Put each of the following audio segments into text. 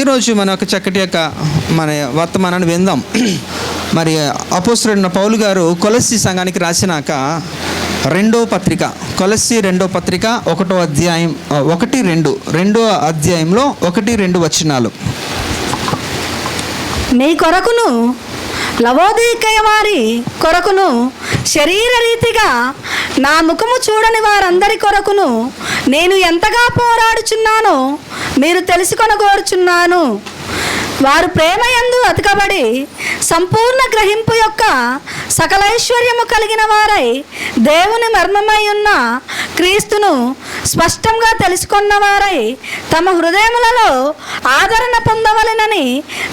ఈరోజు మనం ఒక చక్కటి యొక్క మన వర్తమానాన్ని విందాం. మరి అపోస్తలుడైన పౌలు గారు కొలస్సీ సంఘానికి రాసినాక రెండో పత్రిక, కొలస్సీ రెండో పత్రిక 1వ అధ్యాయం 1-2 రెండో అధ్యాయంలో 1-2 వచనాలు. మీ కొరకును లవోదికయ వారి కొరకును శరీర రీతిగా నా ముఖము చూడని వారందరి కొరకును నేను ఎంతగా పోరాడుచున్నానో మీరు తెలుసుకొనగోరుచున్నాను. వారు ప్రేమయందు అతకబడి సంపూర్ణ గ్రహింపు యొక్క సకలైశ్వర్యము కలిగిన వారై దేవుని మర్మమై ఉన్న క్రీస్తును స్పష్టంగా తెలుసుకున్న వారై తమ హృదయములలో ఆదరణ పొందవలెనని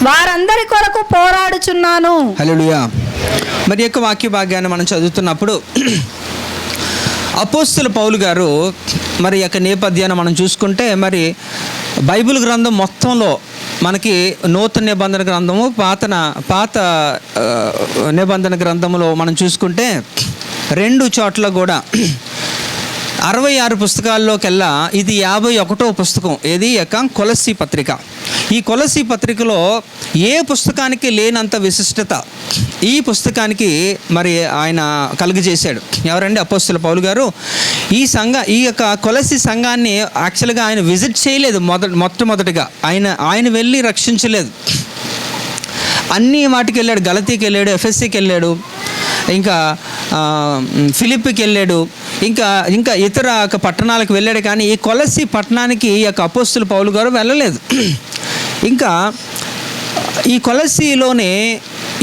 వారందరి కొరకు పోరాడుచున్నాను. హల్లెలూయా. మరి యొక్క వాక్య భాగాన్ని మనం చదువుతున్నప్పుడు అపోస్తలు పౌలు గారు మరి యొక్క నేపథ్యాన్ని మనం చూసుకుంటే, మరి బైబిల్ గ్రంథం మొత్తంలో మనకి నూతన నిబంధన గ్రంథము, పాత నిబంధన గ్రంథములో మనం చూసుకుంటే 2 చోట్ల కూడా 66 పుస్తకాల్లోకెల్లా ఇది 51వ పుస్తకం. ఏది యొక్క కొలస్సీ పత్రిక. ఈ కొలస్సీ పత్రికలో ఏ పుస్తకానికి లేనంత విశిష్టత ఈ పుస్తకానికి మరి ఆయన కలుగజేశాడు. ఎవరండి? అపోస్తలు పౌలు గారు. ఈ యొక్క కొలస్సీ సంఘాన్ని యాక్చువల్గా ఆయన విజిట్ చేయలేదు. మొట్టమొదటిగా ఆయన వెళ్ళి రక్షించలేదు. అన్ని వాటికి వెళ్ళాడు. గలతీకి వెళ్ళాడు, ఎఫెస్సీకి వెళ్ళాడు, ఇంకా ఫిలిప్పికి వెళ్ళాడు, ఇంకా ఇతర పట్టణాలకు వెళ్ళాడు. కానీ ఈ కొలస్సీ పట్టణానికి ఈ యొక్క అపోస్తలు పౌలు గారు వెళ్ళలేదు. ఇంకా ఈ కొలస్సీలోనే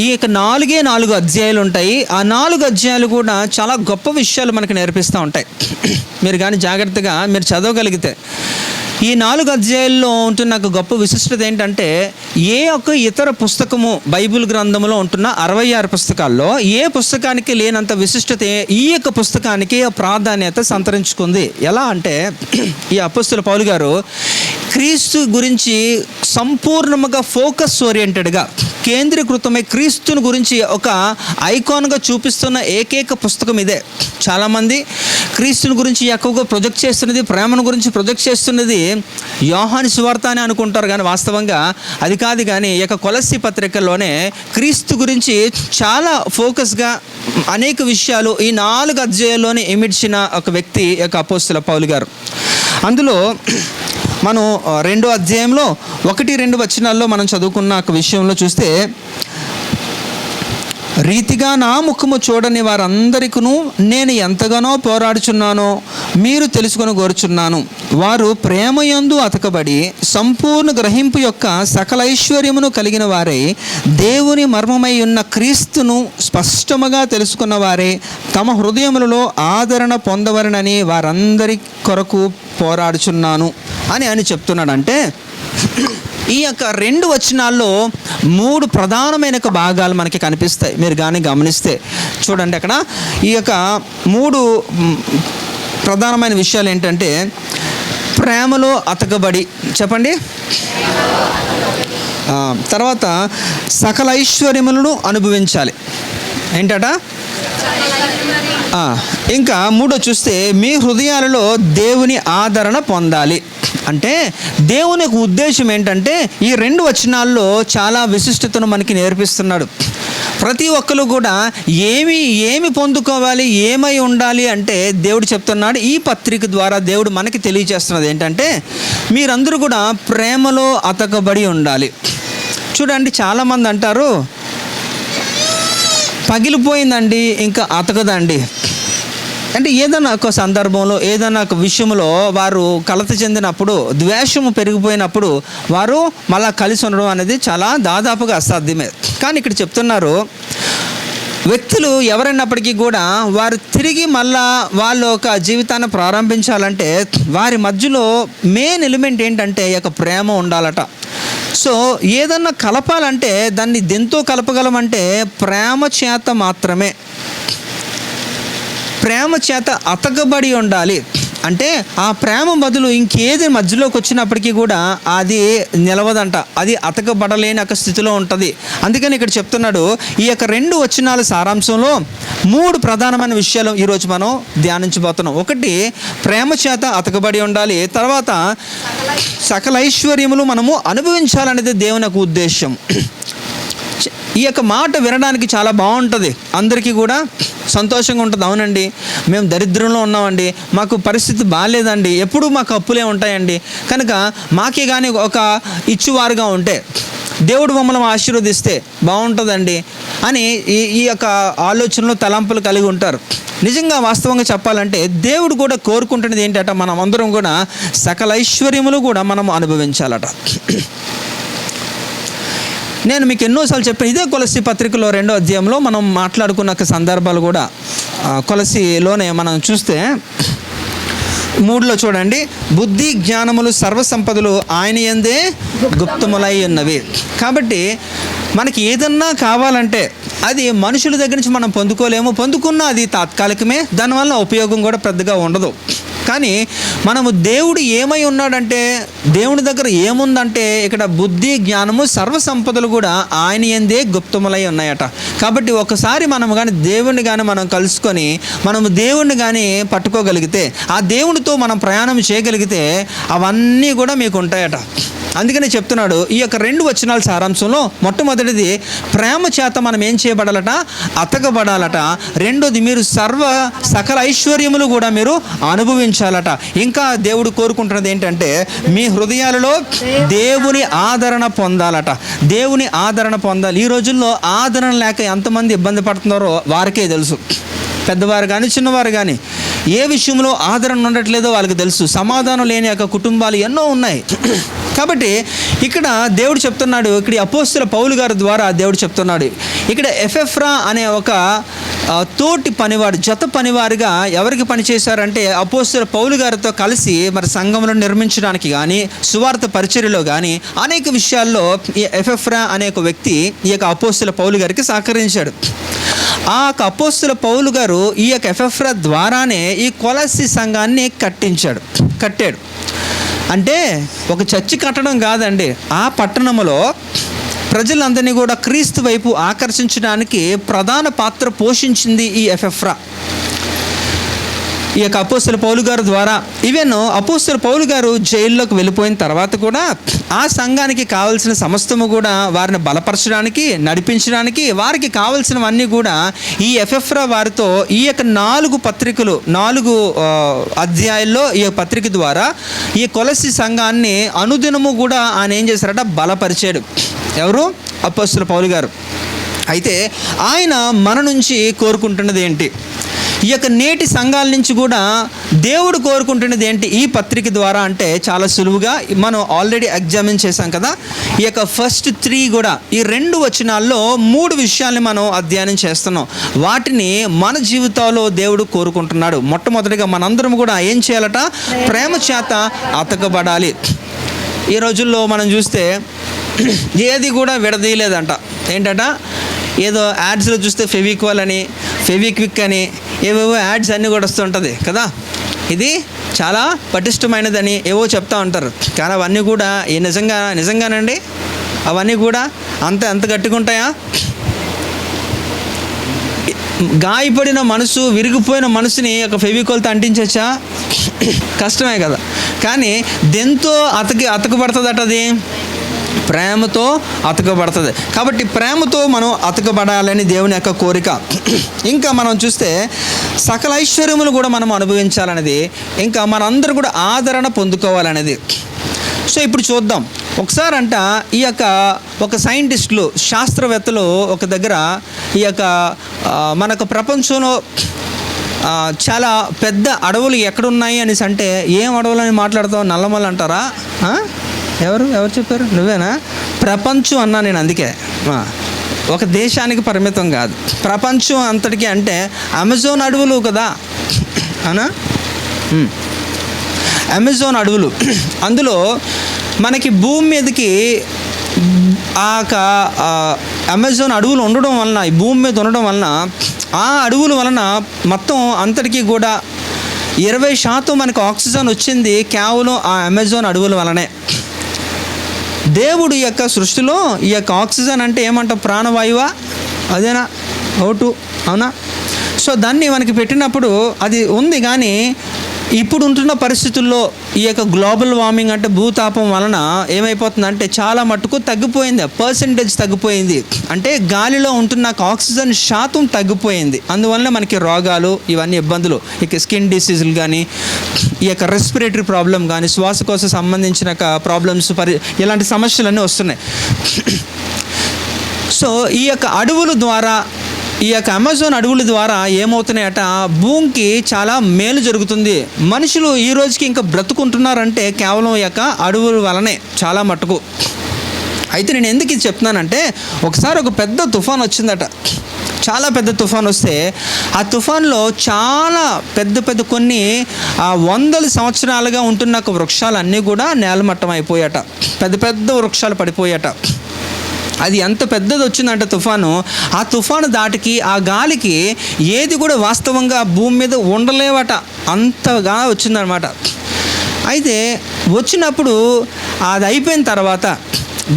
ఈ యొక్క 4 అధ్యాయాలు ఉంటాయి. ఆ 4 అధ్యాయాలు కూడా చాలా గొప్ప విషయాలు మనకు నేర్పిస్తూ ఉంటాయి. మీరు కానీ జాగ్రత్తగా మీరు చదవగలిగితే ఈ 4 అధ్యాయాల్లో ఉంటున్న గొప్ప విశిష్టత ఏంటంటే, ఏ ఒక్క ఇతర పుస్తకము బైబిల్ గ్రంథంలో ఉంటున్న 66 పుస్తకాల్లో ఏ పుస్తకానికి లేనంత విశిష్టత ఈ యొక్క పుస్తకానికి ప్రాధాన్యత సంతరించుకుంది. ఎలా అంటే, ఈ అపోస్తలు పౌలు గారు క్రీస్తు గురించి సంపూర్ణముగా ఫోకస్ ఓరియంటెడ్గా కేంద్రీకృతమై క్రీస్తుని గురించి ఒక ఐకాన్గా చూపిస్తున్న ఏకైక పుస్తకం ఇదే. చాలామంది క్రీస్తుని గురించి ఎక్కువగా ప్రొజెక్ట్ చేస్తున్నది, ప్రేమను గురించి ప్రొజెక్ట్ చేస్తున్నది యోహాను సువార్త అని అనుకుంటారు. కానీ వాస్తవంగా అది కాదు. కానీ ఈ యొక్క కొలస్సీ పత్రికలోనే క్రీస్తు గురించి చాలా ఫోకస్గా అనేక విషయాలు ఈ 4 అధ్యాయాల్లోనే ఇమిడ్చిన ఒక వ్యక్తి యొక్క అపోస్తల పౌలు గారు. అందులో మనం 2వ అధ్యాయంలో 1-2 వచనాల్లో మనం చదువుకున్న ఒక విషయంలో చూస్తే, రీతిగా నా ముఖము చూడని వారందరికీ నేను ఎంతగానో పోరాడుచున్నానో మీరు తెలుసుకొని కోరుచున్నాను. వారు ప్రేమయందు అతకబడి సంపూర్ణ గ్రహింపు యొక్క సకల ఐశ్వర్యమును కలిగిన వారే దేవుని మర్మమై ఉన్న క్రీస్తును స్పష్టముగా తెలుసుకున్న వారే తమ హృదయములలో ఆదరణ పొందవరనని వారందరి కొరకు పోరాడుచున్నాను అని చెప్తున్నాడు. అంటే ఈ యొక్క 2 వచనాల్లో 3 ప్రధానమైన భాగాలు మనకి కనిపిస్తాయి. మీరు కానీ గమనిస్తే చూడండి, అక్కడ ఈ యొక్క 3 ప్రధానమైన విషయాలు ఏంటంటే, ప్రేమలో అతకబడి, చెప్పండి, తర్వాత సకల ఐశ్వర్యములను అనుభవించాలి. ఏంటట? ఇంకా 3 చూస్తే మీ హృదయాలలో దేవుని ఆదరణ పొందాలి. అంటే దేవుని యొక్క ఉద్దేశం ఏంటంటే, ఈ 2 వచనాల్లో చాలా విశిష్టతను మనకి నేర్పిస్తున్నాడు. ప్రతి ఒక్కరు కూడా ఏమి పొందుకోవాలి, ఏమై ఉండాలి అంటే దేవుడు చెప్తున్నాడు. ఈ పత్రిక ద్వారా దేవుడు మనకి తెలియజేస్తున్నది ఏంటంటే, మీరందరూ కూడా ప్రేమలో అతకబడి ఉండాలి. చూడండి, చాలామంది అంటారు పగిలిపోయిందండి ఇంకా అతకదండి. అంటే ఏదైనా ఒక సందర్భంలో, ఏదైనా ఒక విషయంలో వారు కలత చెందినప్పుడు, ద్వేషము పెరిగిపోయినప్పుడు వారు మళ్ళా కలిసి ఉండడం అనేది చాలా దాదాపుగా అసాధ్యమే. కానీ ఇక్కడ చెప్తున్నారు, వ్యక్తులు ఎవరైనప్పటికీ కూడా వారు తిరిగి మళ్ళా వాళ్ళ ఒక జీవితాన్ని ప్రారంభించాలంటే వారి మధ్యలో మెయిన్ ఎలిమెంట్ ఏంటంటే ఈ యొక్క ప్రేమ ఉండాలట. సో ఏదన్నా కలపాలంటే దాన్ని దెంతో కలపగలమంటే ప్రేమ చేత మాత్రమే. ప్రేమ చేత అతకబడి ఉండాలి. అంటే ఆ ప్రేమ బదులు ఇంకేది మధ్యలోకి వచ్చినప్పటికీ కూడా అది నిలవదంట, అది అతకబడలేని ఒక స్థితిలో ఉంటుంది. అందుకని ఇక్కడ చెప్తున్నాడు, ఈ యొక్క 2 వచనాల సారాంశంలో 3 ప్రధానమైన విషయాలు ఈరోజు మనం ధ్యానించబోతున్నాం. ఒకటి, ప్రేమ చేత అతకబడి ఉండాలి. తర్వాత సకల ఐశ్వర్యములు మనము అనుభవించాలనేది దేవుని యొక్క ఉద్దేశం. ఈ యొక్క మాట వినడానికి చాలా బాగుంటుంది, అందరికీ కూడా సంతోషంగా ఉంటుంది. అవునండి, మేము దరిద్రంలో ఉన్నామండి, మాకు పరిస్థితి బాగాలేదండి, ఎప్పుడూ మాకు అప్పులే ఉంటాయండి, కనుక మాకే కానీ ఒక ఇచ్చువారుగా ఉంటే దేవుడు మమ్మల్ని ఆశీర్వదిస్తే బాగుంటుందండి అని ఈ యొక్క ఆలోచనలు తలంపులు కలిగి ఉంటారు. నిజంగా వాస్తవంగా చెప్పాలంటే దేవుడు కూడా కోరుకుంటున్నది ఏంటంటే మనం అందరం కూడా సకల ఐశ్వర్యములు కూడా మనం అనుభవించాలట. నేను మీకు ఎన్నోసార్లు చెప్పాను, ఇదే కొలసి పత్రికలో 2వ అధ్యాయంలో మనం మాట్లాడుకున్న సందర్భాలు కూడా కొలసిలోనే మనం చూస్తే 3లో చూడండి, బుద్ధి జ్ఞానములు సర్వసంపదలు ఆయన యందే గుప్తములై ఉన్నవి. కాబట్టి మనకి ఏదన్నా కావాలంటే అది మనుషుల దగ్గర నుంచి మనం పొందుకోలేము, పొందుకున్నా అది తాత్కాలికమే, దానివల్ల ఉపయోగం కూడా పెద్దగా ఉండదు. కానీ మనము దేవుడు ఏమై ఉన్నాడంటే, దేవుని దగ్గర ఏముందంటే ఇక్కడ బుద్ధి జ్ఞానము సర్వసంపదలు కూడా ఆయన యందే గుప్తములై ఉన్నాయట. కాబట్టి ఒకసారి మనం కానీ దేవుణ్ణి కానీ మనం కలుసుకొని మనము దేవుణ్ణి కానీ పట్టుకోగలిగితే, ఆ దేవునితో మనం ప్రయాణం చేయగలిగితే అవన్నీ కూడా మీకు ఉంటాయట. అందుకనే చెప్తున్నాడు ఈ యొక్క 2 వచనాల సారాంశంలో, మొట్టమొదటిది ప్రేమ చేత మనం ఏం చేయబడాలట, అతకబడాలట. రెండోది మీరు సకల ఐశ్వర్యములు కూడా మీరు అనుభవించాలట. ఇంకా దేవుడు కోరుకుంటున్నది ఏంటంటే మీ హృదయాలలో దేవుని ఆదరణ పొందాలట. దేవుని ఆదరణ పొందాలి. ఈ రోజుల్లో ఆదరణ లేక ఎంతమంది ఇబ్బంది పడుతున్నారో వారికే తెలుసు. పెద్దవారు కానీ చిన్నవారు కానీ ఏ విషయంలో ఆదరణ ఉండట్లేదో వాళ్ళకి తెలుసు. సమాధానం లేని యొక్క కుటుంబాలు ఎన్నో ఉన్నాయి. కాబట్టి ఇక్కడ దేవుడు చెప్తున్నాడు, ఇక్కడ అపోస్తల పౌలు గారి ద్వారా దేవుడు చెప్తున్నాడు, ఇక్కడ ఎపెఫ్రా అనే ఒక తోటి పనివాడు, జత పనివారిగా ఎవరికి పనిచేశారంటే అపోస్తల పౌలు గారితో కలిసి మరి సంఘంలో నిర్మించడానికి కానీ సువార్త పరిచర్యలో కానీ అనేక విషయాల్లో ఈ ఎపెఫ్రా అనే ఒక వ్యక్తి ఈ యొక్క అపోస్తల పౌలు గారికి సహకరించాడు. ఆ అపోస్తల పౌలు గారు ఈ యొక్క ఎపెఫ్రా ద్వారానే ఈ కొలస్సీ సంఘాన్ని కట్టాడు. అంటే ఒక చర్చి కట్టడం కాదండి, ఆ పట్టణంలో ప్రజలందరినీ కూడా క్రీస్తు వైపు ఆకర్షించడానికి ప్రధాన పాత్ర పోషించింది ఈ ఎపెఫ్రా. ఈ యొక్క అపోస్తల పౌలు గారు ద్వారా ఈవెన్ అపోస్తల పౌలు గారు జైల్లోకి వెళ్ళిపోయిన తర్వాత కూడా ఆ సంఘానికి కావాల్సిన సమస్తము కూడా వారిని బలపరచడానికి, నడిపించడానికి, వారికి కావాల్సినవన్నీ కూడా ఈ ఎపెఫ్రా వారితో ఈ యొక్క 4 పత్రికలు 4 అధ్యాయాల్లో ఈ పత్రిక ద్వారా ఈ కొలస్సీ సంఘాన్ని అనుదినము కూడా ఆయన ఏం చేశారట, బలపరిచాడు. ఎవరు? అపోస్తల పౌలు గారు. అయితే ఆయన మన నుంచి కోరుకుంటున్నది ఏంటి? ఈ యొక్క నేటి సంఘాల నుంచి కూడా దేవుడు కోరుకుంటున్నది ఏంటి ఈ పత్రిక ద్వారా అంటే చాలా సులువుగా మనం ఆల్రెడీ ఎగ్జామిన్ చేశాం కదా. ఈ యొక్క ఫస్ట్ 3 కూడా ఈ 2 వచనాల్లో 3 విషయాల్ని మనం అధ్యయనం చేస్తున్నాం. వాటిని మన జీవితాల్లో దేవుడు కోరుకుంటున్నాడు. మొట్టమొదటిగా మనందరం కూడా ఏం చేయాలట, ప్రేమ చేత అతకబడాలి. ఈ రోజుల్లో మనం చూస్తే ఏది కూడా విడదీయలేదంట. ఏంటట, ఏదో యాడ్స్లో చూస్తే ఫెవిక్వల్ అని, ఫెవిక్విక్ అని ఏవేవో యాడ్స్ అన్నీ కూడా వస్తుంటుంది కదా. ఇది చాలా పటిష్టమైనదని ఏవో చెప్తా ఉంటారు. కానీ అవన్నీ కూడా నిజంగానండి అవన్నీ కూడా అంత గట్టిగా ఉంటాయా? గాయపడిన మనసు, విరిగిపోయిన మనసుని ఒక ఫెవికోల్తో అంటించచ్చా? కష్టమే కదా. కానీ దెంతో అతకబడుతుందట, అది ప్రేమతో అతకబడుతుంది. కాబట్టి ప్రేమతో మనం అతకబడాలని దేవుని యొక్క కోరిక. ఇంకా మనం చూస్తే సకల ఐశ్వర్యములు కూడా మనం అనుభవించాలనేది, ఇంకా మనందరూ కూడా ఆదరణ పొందుకోవాలనేది. సో ఇప్పుడు చూద్దాం ఒకసారి ఈ యొక్క ఒక సైంటిస్టులు, శాస్త్రవేత్తలు ఒక దగ్గర ఈ యొక్క మనకు ప్రపంచంలో చాలా పెద్ద అడవులు ఎక్కడున్నాయి అనేసి అంటే, ఏం అడవులని మాట్లాడతావు, నల్లమల్ల అంటారా? ఎవరు చెప్పారు? నువ్వేనా? ప్రపంచం అన్నా నేను. అందుకే ఒక దేశానికి పరిమితం కాదు, ప్రపంచం అంతటికీ. అంటే అమెజాన్ అడవులు కదా అనా, అమెజాన్ అడవులు. అందులో మనకి భూమి మీదకి అమెజాన్ అడవులు ఉండడం వలన, ఈ భూమి మీద ఉండడం వలన, ఆ అడవుల వలన మొత్తం అంతటికీ కూడా 20% మనకు ఆక్సిజన్ వచ్చింది కేవలం ఆ అమెజాన్ అడవుల వలనే. దేవుడు ఈ యొక్క సృష్టిలో ఈ యొక్క ఆక్సిజన్ అంటే ఏమంటాం, ప్రాణవాయువా? అదేనా? ఓటు, అవునా? సో దాన్ని మనకి పెట్టినప్పుడు అది ఉంది. కానీ ఇప్పుడు ఉంటున్న పరిస్థితుల్లో ఈ యొక్క గ్లోబల్ వార్మింగ్ అంటే భూతాపం వలన ఏమైపోతుందంటే చాలా మట్టుకు తగ్గిపోయింది, పర్సెంటేజ్ తగ్గిపోయింది. అంటే గాలిలో ఉంటున్న ఆక్సిజన్ శాతం తగ్గిపోయింది. అందువల్ల మనకి రోగాలు, ఇవన్నీ ఇబ్బందులు, ఇక స్కిన్ డిసీజులు కానీ, ఈ యొక్క రెస్పిరేటరీ ప్రాబ్లం కానీ, శ్వాసకోశ సంబంధించిన ప్రాబ్లమ్స్, ఇలాంటి సమస్యలన్నీ వస్తున్నాయి. సో ఈ యొక్క అడవుల ద్వారా, ఈ యొక్క అమెజాన్ అడవుల ద్వారా ఏమవుతున్నాయట, భూమికి చాలా మేలు జరుగుతుంది. మనుషులు ఈ రోజుకి ఇంకా బ్రతుకుంటున్నారంటే కేవలం ఈ యొక్క అడవుల వలనే చాలా మట్టుకు. అయితే నేను ఎందుకు ఇది చెప్తున్నానంటే, ఒకసారి ఒక పెద్ద తుఫాన్ వచ్చిందట, చాలా పెద్ద తుఫాన్ వస్తే ఆ తుఫాన్లో చాలా పెద్ద పెద్ద కొన్ని వందల సంవత్సరాలుగా ఉంటున్న వృక్షాలన్నీ కూడా నేలమట్టం అయిపోయాట, పెద్ద పెద్ద వృక్షాలు పడిపోయాట. అది ఎంత పెద్దది వచ్చిందంటే తుఫాను, ఆ తుఫాను దాటికి ఆ గాలికి ఏది కూడా వాస్తవంగా భూమి మీద ఉండలేవట, అంతగా వచ్చిందనమాట. అయితే వచ్చినప్పుడు అది అయిపోయిన తర్వాత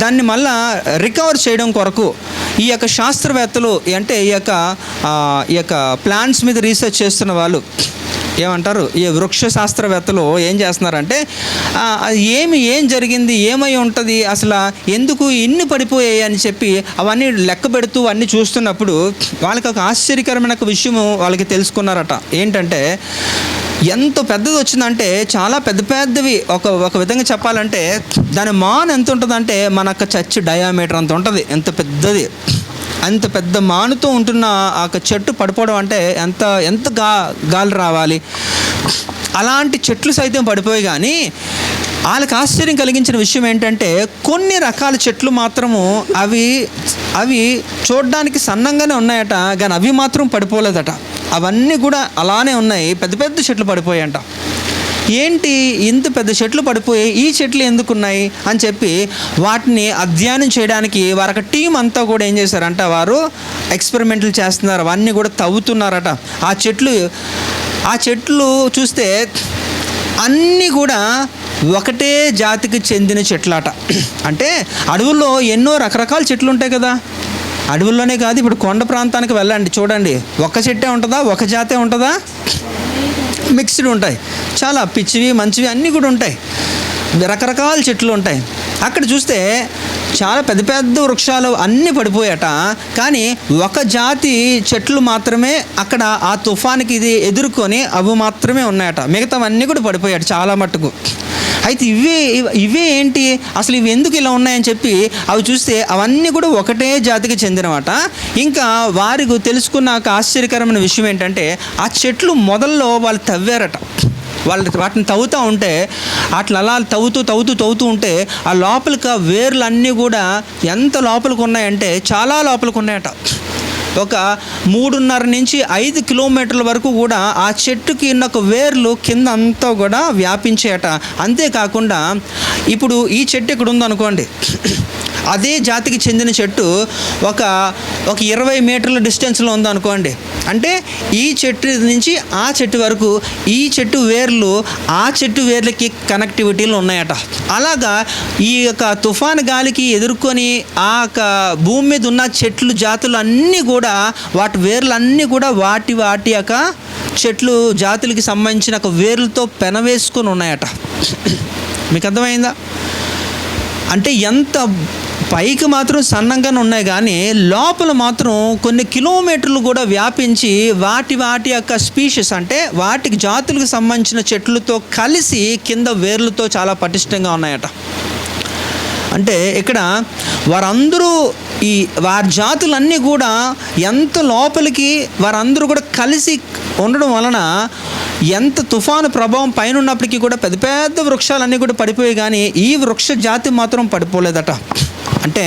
దాన్ని మళ్ళా రికవర్ చేయడం కొరకు ఈ యొక్క శాస్త్రవేత్తలు, అంటే ఈ యొక్క ప్లాంట్స్ మీద రీసెర్చ్ చేస్తున్న వాళ్ళు ఏమంటారు, ఈ వృక్ష శాస్త్రవేత్తలు ఏం చేస్తున్నారంటే, ఏం జరిగింది, ఏమై ఉంటుంది, అసలు ఎందుకు ఇన్ని పడిపోయాయి అని చెప్పి అవన్నీ లెక్క పెడుతూ అన్నీ చూస్తున్నప్పుడు వాళ్ళకి ఒక ఆశ్చర్యకరమైన విషయం వాళ్ళకి తెలుసుకున్నారట. ఏంటంటే, ఎంత పెద్దది వచ్చిందంటే చాలా పెద్ద పెద్దవి, ఒక విధంగా చెప్పాలంటే దాని మాన్ ఎంత ఉంటుందంటే మన చర్చ్ డయామీటర్ అంత ఉంటుంది, ఎంత పెద్దది. అంత పెద్ద మానుతో ఉంటున్న ఆ చెట్టు పడిపోవడం అంటే ఎంత గాలి రావాలి. అలాంటి చెట్లు సైతం పడిపోయి. కానీ వాళ్ళకి ఆశ్చర్యం కలిగించిన విషయం ఏంటంటే, కొన్ని రకాల చెట్లు మాత్రము అవి చూడడానికి సన్నంగానే ఉన్నాయట, కానీ అవి మాత్రం పడిపోలేదట. అవన్నీ కూడా అలానే ఉన్నాయి, పెద్ద పెద్ద చెట్లు పడిపోయాయంట. ఏంటి ఇంత పెద్ద చెట్లు పడిపోయి ఈ చెట్లు ఎందుకున్నాయి అని చెప్పి వాటిని అధ్యయనం చేయడానికి వారొక టీం అంతా కూడా ఏం చేశారంట, వారు ఎక్స్పెరిమెంట్లు చేస్తున్నారు, అవన్నీ కూడా తవ్వుతున్నారట. ఆ చెట్లు చూస్తే అన్నీ కూడా ఒకటే జాతికి చెందిన చెట్లట. అంటే అడవుల్లో ఎన్నో రకరకాల చెట్లు ఉంటాయి కదా, అడవుల్లోనే కాదు, ఇప్పుడు కొండ ప్రాంతానికి వెళ్ళండి, చూడండి, ఒక చెట్టే ఉంటుందా, ఒక జాతే ఉంటుందా, మిక్స్డ్ ఉంటాయి. చాలా పిచ్చివి మంచివి అన్నీ కూడా ఉంటాయి, రకరకాల చెట్లు ఉంటాయి. అక్కడ చూస్తే చాలా పెద్ద పెద్ద వృక్షాలు అన్నీ పడిపోయాట, కానీ ఒక జాతి చెట్లు మాత్రమే అక్కడ ఆ తుఫానికి ఇది ఎదుర్కొని అవి మాత్రమే ఉన్నాయట, మిగతావన్నీ కూడా పడిపోయాట చాలా మట్టుకు. అయితే ఇవే ఏంటి అసలు, ఇవి ఎందుకు ఇలా ఉన్నాయని చెప్పి అవి చూస్తే అవన్నీ కూడా ఒకటే జాతికి చెందినమాట. ఇంకా వారికి తెలుసుకున్న ఆశ్చర్యకరమైన విషయం ఏంటంటే, ఆ చెట్లు మొదల్లో వాళ్ళు తవ్వారట. వాటిని తవ్వుతూ ఉంటే అలా తవ్వుతూ ఉంటే ఆ లోపలికి వేర్లన్నీ కూడా ఎంత లోపలికి ఉన్నాయంటే చాలా లోపలికి ఉన్నాయట. ఒక 3.5 నుంచి 5 కిలోమీటర్ల వరకు కూడా ఆ చెట్టుకి ఉన్న వేర్లు కింద అంతా కూడా వ్యాపించాయట. అంతేకాకుండా ఇప్పుడు ఈ చెట్టు ఇక్కడ ఉందనుకోండి, అదే జాతికి చెందిన చెట్టు ఒక 20 మీటర్ల డిస్టెన్స్లో ఉందనుకోండి, అంటే ఈ చెట్టు నుంచి ఆ చెట్టు వరకు ఈ చెట్టు వేర్లు ఆ చెట్టు వేర్లకి కనెక్టివిటీలు ఉన్నాయట. అలాగా ఈ యొక్క తుఫాను గాలికి ఎదుర్కొని ఆ భూమి మీద ఉన్న చెట్లు జాతులు అన్నీ కూడా వాటి వేర్లన్నీ కూడా వాటి యొక్క చెట్లు జాతులకి సంబంధించిన వేర్లతో పెనవేసుకొని ఉన్నాయట. మీకు అర్థమైందా? అంటే ఎంత పైకి మాత్రం సన్నంగానే ఉన్నాయి, కానీ లోపల మాత్రం కొన్ని కిలోమీటర్లు కూడా వ్యాపించి వాటి యొక్క స్పీషీస్, అంటే వాటికి జాతులకు సంబంధించిన చెట్లతో కలిసి కింద వేర్లతో చాలా పటిష్టంగా ఉన్నాయట. అంటే ఇక్కడ వారందరూ వారి జాతులన్నీ కూడా ఎంత లోపలికి వారందరూ కూడా కలిసి ఉండడం వలన ఎంత తుఫాను ప్రభావం పైన ఉన్నప్పటికీ కూడా పెద్ద పెద్ద వృక్షాలన్నీ కూడా పడిపోయాయి, కానీ ఈ వృక్ష జాతి మాత్రం పడిపోలేదట. అంటే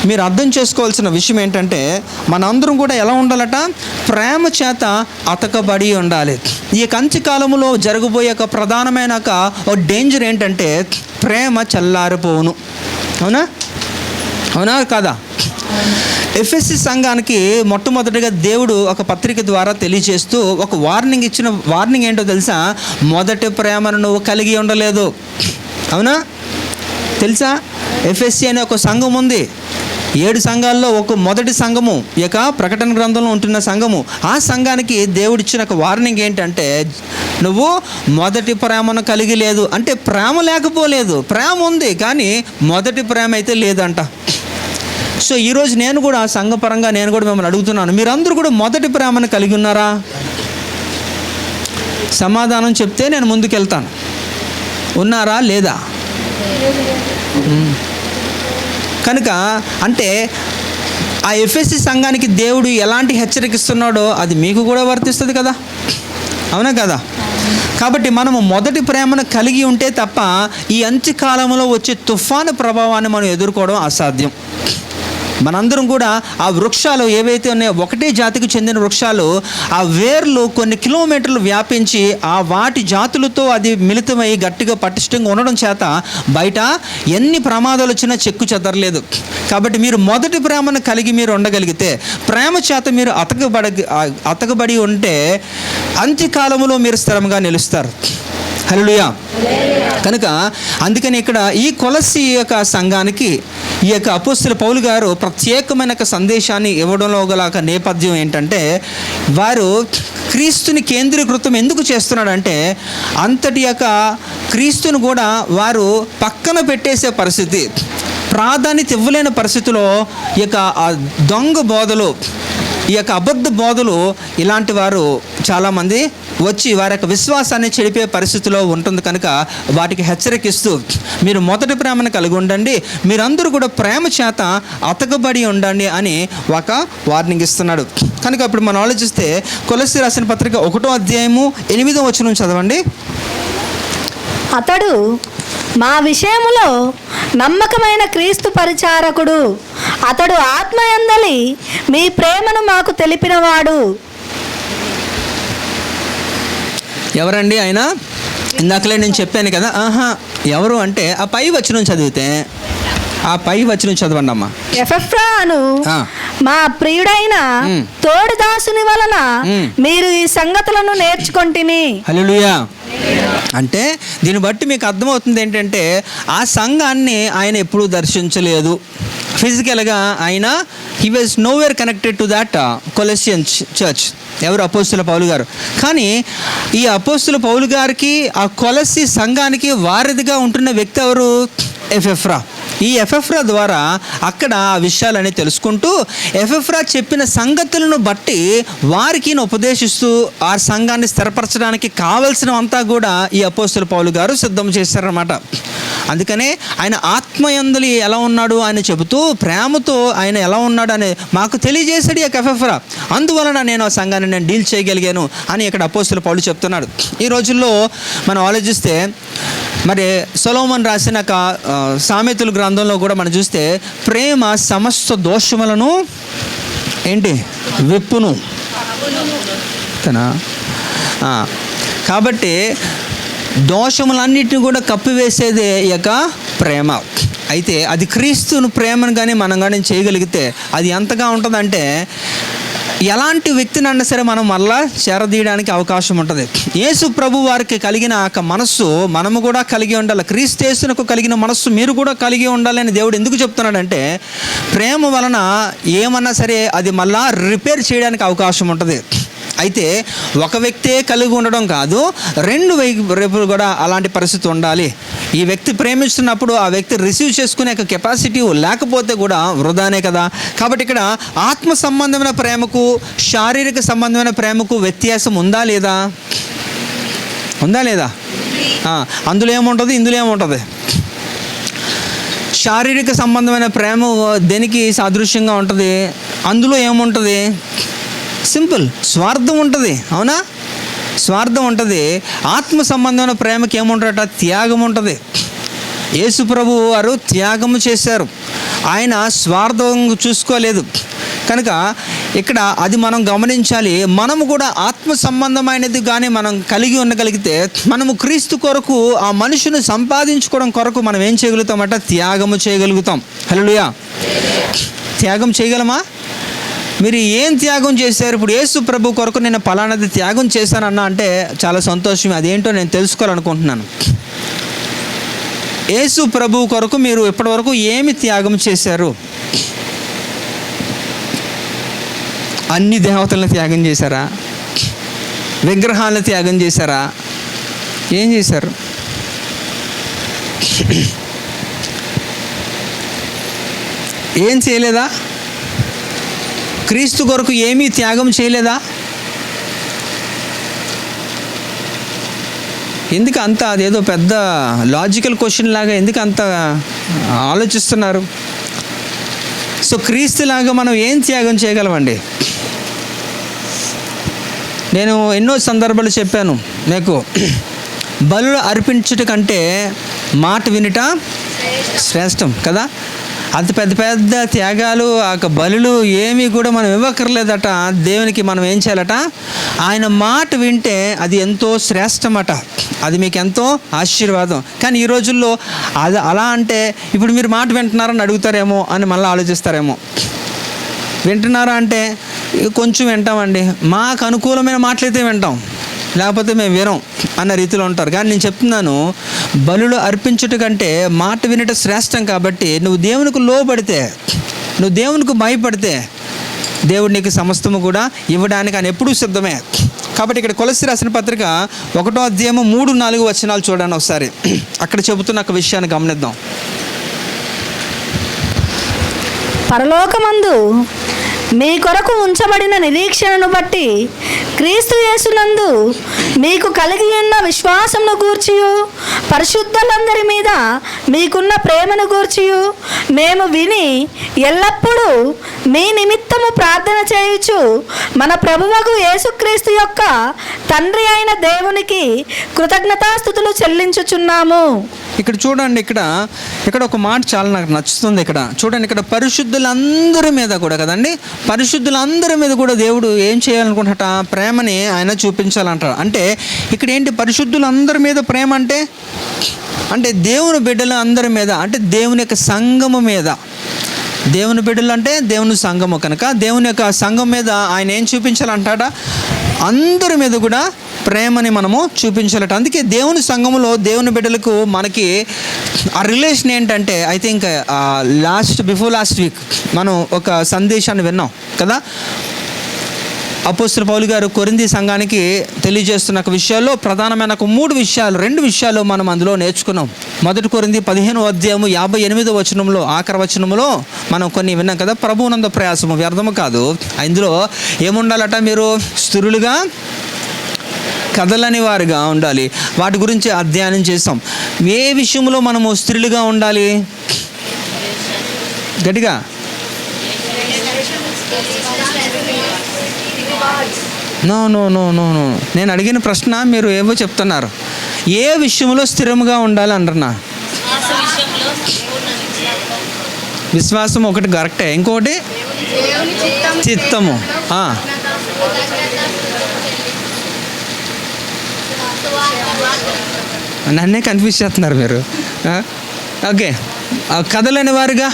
మీరు అర్థం చేసుకోవాల్సిన విషయం ఏంటంటే, మనందరం కూడా ఎలా ఉండాలట, ప్రేమ చేత అతకబడి ఉండాలి. ఈ కంచికాలంలో జరగబోయే ఒక ప్రధానమైన ఒక డేంజర్ ఏంటంటే, ప్రేమ చల్లారిపోవును. అవునా కాదా? ఎఫెసీ సంఘానికి మొట్టమొదటిగా దేవుడు ఒక పత్రిక ద్వారా తెలియజేస్తూ ఒక వార్నింగ్ ఇచ్చిన వార్నింగ్ ఏంటో తెలుసా? మొదటి ప్రేమను నువ్వు కలిగి ఉండలేదు. అవునా? తెలుసా? ఎఫెసీ అనే ఒక సంఘం ఉంది. 7 సంఘాల్లో ఒక మొదటి సంఘము, ఈ యొక్క ప్రకటన గ్రంథంలో ఉంటున్న సంఘము. ఆ సంఘానికి దేవుడిచ్చిన ఒక వార్నింగ్ ఏంటంటే, నువ్వు మొదటి ప్రేమను కలిగి లేదు. అంటే ప్రేమ లేకపోలేదు, ప్రేమ ఉంది కానీ మొదటి ప్రేమ అయితే లేదంట. సో ఈరోజు నేను కూడా సంఘపరంగా నేను కూడా మిమ్మల్ని అడుగుతున్నాను, మీరందరూ కూడా మొదటి ప్రేమను కలిగి ఉన్నారా? సమాధానం చెప్తే నేను ముందుకెళ్తాను. ఉన్నారా లేదా? కనుక అంటే ఆ ఎఫెసీ సంఘానికి దేవుడు ఎలాంటి హెచ్చరికిస్తున్నాడో అది మీకు కూడా వర్తిస్తుంది కదా, అవునా కదా? కాబట్టి మనము మొదటి ప్రేమను కలిగి ఉంటే తప్ప ఈ అంత్యకాలంలో వచ్చే తుఫాను ప్రభావాన్ని మనం ఎదుర్కోవడం అసాధ్యం. మనందరం కూడా ఆ వృక్షాలు ఏవైతే ఉన్నాయో, ఒకటే జాతికి చెందిన వృక్షాలు, ఆ వేర్లు కొన్ని కిలోమీటర్లు వ్యాపించి ఆ వాటి జాతులతో అది మిళితమై గట్టిగా పటిష్టంగా ఉండడం చేత బయట ఎన్ని ప్రమాదాలు వచ్చినా చెక్కు చెదరలేదు. కాబట్టి మీరు మొదటి ప్రేమను కలిగి మీరు ఉండగలిగితే, ప్రేమ చేత మీరు అతకబడి ఉంటే అంత్యకాలంలో మీరు స్థిరంగా నిలుస్తారు. హల్లెలూయా. కనుక అందుకని ఇక్కడ ఈ కొలస్సీ యొక్క సంఘానికి ఈ యొక్క అపోస్తలుడైన పౌలు గారు ప్రత్యేకమైన ఒక సందేశాన్ని ఇవ్వడంలో గల ఒక నేపథ్యం ఏంటంటే, వారు క్రీస్తుని కేంద్రీకృతం ఎందుకు చేస్తున్నాడంటే, అంతటి యొక్క క్రీస్తుని కూడా వారు పక్కన పెట్టేసే పరిస్థితి, ప్రాధాన్యత ఇవ్వలేని పరిస్థితిలో ఈ యొక్క దొంగ బోధలు, ఈ యొక్క అబద్ధ బోధలు, ఇలాంటి వారు చాలామంది వచ్చి వారి యొక్క విశ్వాసాన్ని చెడిపే పరిస్థితిలో ఉంటుంది. కనుక వాటికి హెచ్చరికిస్తూ మీరు మొదటి ప్రేమను కలిగి ఉండండి, మీరందరూ కూడా ప్రేమ చేత అతకబడి ఉండండి అని ఒక వార్నింగ్ ఇస్తున్నాడు. కనుక ఇప్పుడు మనం ఆలోచిస్తే కొలస్సీ రాసిన పత్రిక 1వ అధ్యాయము 8వ వచనం చదవండి. అతడు మా విషయములో నమ్మకమైన క్రీస్తు పరిచారకుడు, అతడు ఆత్మయందలి మీ ప్రేమను మాకు తెలిపినవాడు. ఎవరండి ఆయన? ఇందాకలే నేను చెప్పాను కదా. ఎవరు అంటే ఆ పై వచనం చదివితే, ఆ పై వచనం చదవండి అమ్మా. ఎఫెఫ్రా అను మా ప్రియుడైన తోడు దాసుని వలన మీరు ఈ సంగతులను నేర్చుకొంటిని. హల్లెలూయా. అంటే దీన్ని బట్టి మీకు అర్థమవుతుంది ఏంటంటే, ఆ సంఘాన్ని ఆయన ఎప్పుడూ దర్శించలేదు ఫిజికల్గా. ఆయన he was nowhere connected to that Colossian church. ఎవరు? అపోస్తలుడైన పౌలు గారు. కానీ ఈ అపోస్తలుడైన పౌలు గారికి ఆ కొలస్సీ సంఘానికి వారధిగా ఉంటున్న వ్యక్తి ఎవరు? ఎఫెఫ్రా. ఈ ఎఫెఫ్రా ద్వారా అక్కడ ఆ విషయాలని తెలుసుకుంటూ, ఎఫెఫ్రా చెప్పిన సంగతులను బట్టి వారికి ఉపదేశిస్తూ ఆ సంఘాన్ని స్థిరపరచడానికి కావలసినవంతా కూడా ఈ అపోస్తలుడైన పౌలు గారు సిద్ధం చేశారన్నమాట. అందుకనే ఆయన ఆత్మయందులు ఎలా ఉన్నాడు ఆయన చెబుతూ, ప్రేమతో ఆయన ఎలా ఉన్నాడు అని మాకు తెలియజేశాడు ఈ ఎఫెఫ్రా. అందువలన నేను ఆ సంఘాన్ని నేను డీల్ చేయగలిగాను అని ఇక్కడ అపోస్తలుడైన పౌలు చెప్తున్నాడు. ఈ రోజుల్లో మనం ఆలోచిస్తే మరి సొలొమోను రాసిన సామెతల గ్రంథంలో కూడా మనం చూస్తే, ప్రేమ సమస్త దోషములను ఏంటి విప్పును తనా. కాబట్టి దోషములన్నిటిని కూడా కప్పివేసేదే ఈ యొక్క ప్రేమ. అయితే అది క్రీస్తును ప్రేమను కానీ మనం కానీ చేయగలిగితే అది ఎంతగా ఉంటుందంటే, ఎలాంటి వ్యక్తినన్నా సరే మనం మళ్ళా చేరదీయడానికి అవకాశం ఉంటుంది. యేసు ప్రభు వారికి కలిగిన ఆ మనస్సు మనము కూడా కలిగి ఉండాలి. క్రీస్తు యేసునకు కలిగిన మనస్సు మీరు కూడా కలిగి ఉండాలి అని దేవుడు ఎందుకు చెప్తున్నాడంటే, ప్రేమ వలన ఏమన్నా సరే అది మళ్ళా రిపేర్ చేయడానికి అవకాశం ఉంటుంది. అయితే ఒక వ్యక్తే కలిగి ఉండడం కాదు, రెండు వైపులు కూడా అలాంటి పరిస్థితి ఉండాలి. ఈ వ్యక్తి ప్రేమిస్తున్నప్పుడు ఆ వ్యక్తి రిసీవ్ చేసుకునే కెపాసిటీ లేకపోతే కూడా వృధానే కదా. కాబట్టి ఇక్కడ ఆత్మ సంబంధమైన ప్రేమకు శారీరక సంబంధమైన ప్రేమకు వ్యత్యాసం ఉందా లేదా? ఉందా లేదా? అందులో ఏముంటుంది, ఇందులో ఏముంటుంది? శారీరక సంబంధమైన ప్రేమ దేనికి సాదృశ్యంగా ఉంటుంది? అందులో ఏముంటుంది? సింపుల్, స్వార్థం ఉంటుంది. అవునా? స్వార్థం ఉంటుంది. ఆత్మ సంబంధమైన ప్రేమకి ఏముంటుందట? త్యాగం ఉంటుంది. యేసు ప్రభు వారు త్యాగము చేశారు, ఆయన స్వార్థం చూసుకోలేదు. కనుక ఇక్కడ అది మనం గమనించాలి. మనము కూడా ఆత్మ సంబంధమైనది కానీ మనం కలిగి ఉండగలిగితే, మనము క్రీస్తు కొరకు ఆ మనుషుని సంపాదించుకోవడం కొరకు మనం ఏం చేయగలుగుతామట? త్యాగము చేయగలుగుతాం. హల్లెలూయా. త్యాగం చేయగలమా? మీరు ఏం త్యాగం చేశారు? ఇప్పుడు యేసు ప్రభు కొరకు నేను పలానాది త్యాగం చేశానన్నా అంటే చాలా సంతోషం. అదేంటో నేను తెలుసుకోవాలనుకుంటున్నాను. యేసు ప్రభు కొరకు మీరు ఇప్పటివరకు ఏమి త్యాగం చేశారు? అన్ని దేవతలను త్యాగం చేశారా? విగ్రహాలను త్యాగం చేశారా? ఏం చేశారు? ఏం చేయలేదా? క్రీస్తు కొరకు ఏమీ త్యాగం చేయలేదా? ఎందుకు అంత అదేదో పెద్ద లాజికల్ క్వశ్చన్ లాగా ఎందుకు అంత ఆలోచిస్తున్నారు? సో క్రీస్తులాగా మనం ఏం త్యాగం చేయగలమండి? నేను ఎన్నో సందర్భాలు చెప్పాను మీకు, బలులు అర్పించుట కంటే మాట వినుట శ్రేష్టం కదా. అంత పెద్ద పెద్ద త్యాగాలు ఆ బలులు ఏమీ కూడా మనం ఇవ్వక్కర్లేదట. దేవునికి మనం ఏం చేయాలట? ఆయన మాట వింటే అది ఎంతో శ్రేష్టమట. అది మీకు ఎంతో ఆశీర్వాదం. కానీ ఈ రోజుల్లో అది అలా అంటే ఇప్పుడు మీరు మాట వింటున్నారని అడుగుతారేమో అని మళ్ళీ ఆలోచిస్తారేమో. వింటున్నారా అంటే కొంచెం వింటామండి, మాకు అనుకూలమైన మాటలైతే వింటాం, లేకపోతే మేము వినం అన్న రీతిలో ఉంటారు. కానీ నేను చెప్తున్నాను, బలులు అర్పించుట కంటే మాట వినట శ్రేష్టం. కాబట్టి నువ్వు దేవునికి లోబడితే, నువ్వు దేవునికి భయపడితే దేవుడు నీకు సమస్తము కూడా ఇవ్వడానికి ఆయన ఎప్పుడూ సిద్ధమే. కాబట్టి ఇక్కడ కొలస్సీ రాసిన పత్రిక 1వ అధ్యాయము 3-4 వచనాలు చూడండి ఒకసారి. అక్కడ చెబుతున్న ఒక విషయాన్ని గమనిద్దాం. పరలోకమందు మీ కొరకు ఉంచబడిన నిరీక్షణను బట్టి క్రీస్తు యేసునందు మీకు కలిగి ఉన్న విశ్వాసమును గూర్చియు పరిశుద్ధులందరి మీద మీకున్న ప్రేమను గూర్చియు మేము విని ఎల్లప్పుడూ మీ నిమిత్తము ప్రార్థన చేయుచు మన ప్రభువగు యేసుక్రీస్తు యొక్క తండ్రి అయిన దేవునికి కృతజ్ఞతాస్తుతులు చెల్లించుచున్నాము. ఇక్కడ చూడండి, ఇక్కడ ఒక మాట చాలా నాకు నచ్చుతుంది. ఇక్కడ చూడండి, ఇక్కడ పరిశుద్ధులందరి మీద కూడా కదండి, పరిశుద్ధులందరి మీద కూడా దేవుడు ఏం చేయాలనుకుంటాట? ప్రేమని ఆయన చూపించాలంటాడు. అంటే ఇక్కడ ఏంటి? పరిశుద్ధులందరి మీద ప్రేమ అంటే దేవుని బిడ్డలు అందరి మీద, అంటే దేవుని యొక్క సంఘము మీద. దేవుని బిడ్డలు అంటే దేవుని సంఘము కనుక దేవుని యొక్క సంఘం మీద ఆయన ఏం చూపించాలంటాడా? అందరి మీద కూడా ప్రేమని మనము చూపించాలట. అందుకే దేవుని సంఘములో దేవుని బిడ్డలకు మనకి ఆ రిలేషన్ ఏంటంటే, I think before last week మనం ఒక సందేశాన్ని విన్నాం కదా. అపోస్తలుడు పౌలు గారు కొరింథీ సంఘానికి తెలియజేస్తున్న విషయాల్లో ప్రధానమైన 2 విషయాలు మనం అందులో నేర్చుకున్నాం. 1 కొరింథీ 15వ అధ్యాయము 58వ వచనంలో ఆఖరి వచనంలో మనం కొన్ని విన్నాం కదా. ప్రభువునందు ప్రయాసము వ్యర్థము కాదు. ఇందులో ఏముండాలట? మీరు స్థిరులుగా కదలని వారుగా ఉండాలి. వాటి గురించి అధ్యయనం చేస్తాం. ఏ విషయంలో మనము స్థిరులుగా ఉండాలి? గట్టిగా నో నేను అడిగిన ప్రశ్న మీరు ఏవో చెప్తున్నారు. ఏ విషయంలో స్థిరంగా ఉండాలి అంటున్నా? విశ్వాసం ఒకటి కరెక్టే, ఇంకొకటి చిత్తము. నన్నే కన్ఫ్యూజ్ చేస్తున్నారు మీరు. ఓకే, కదలని వారుగా,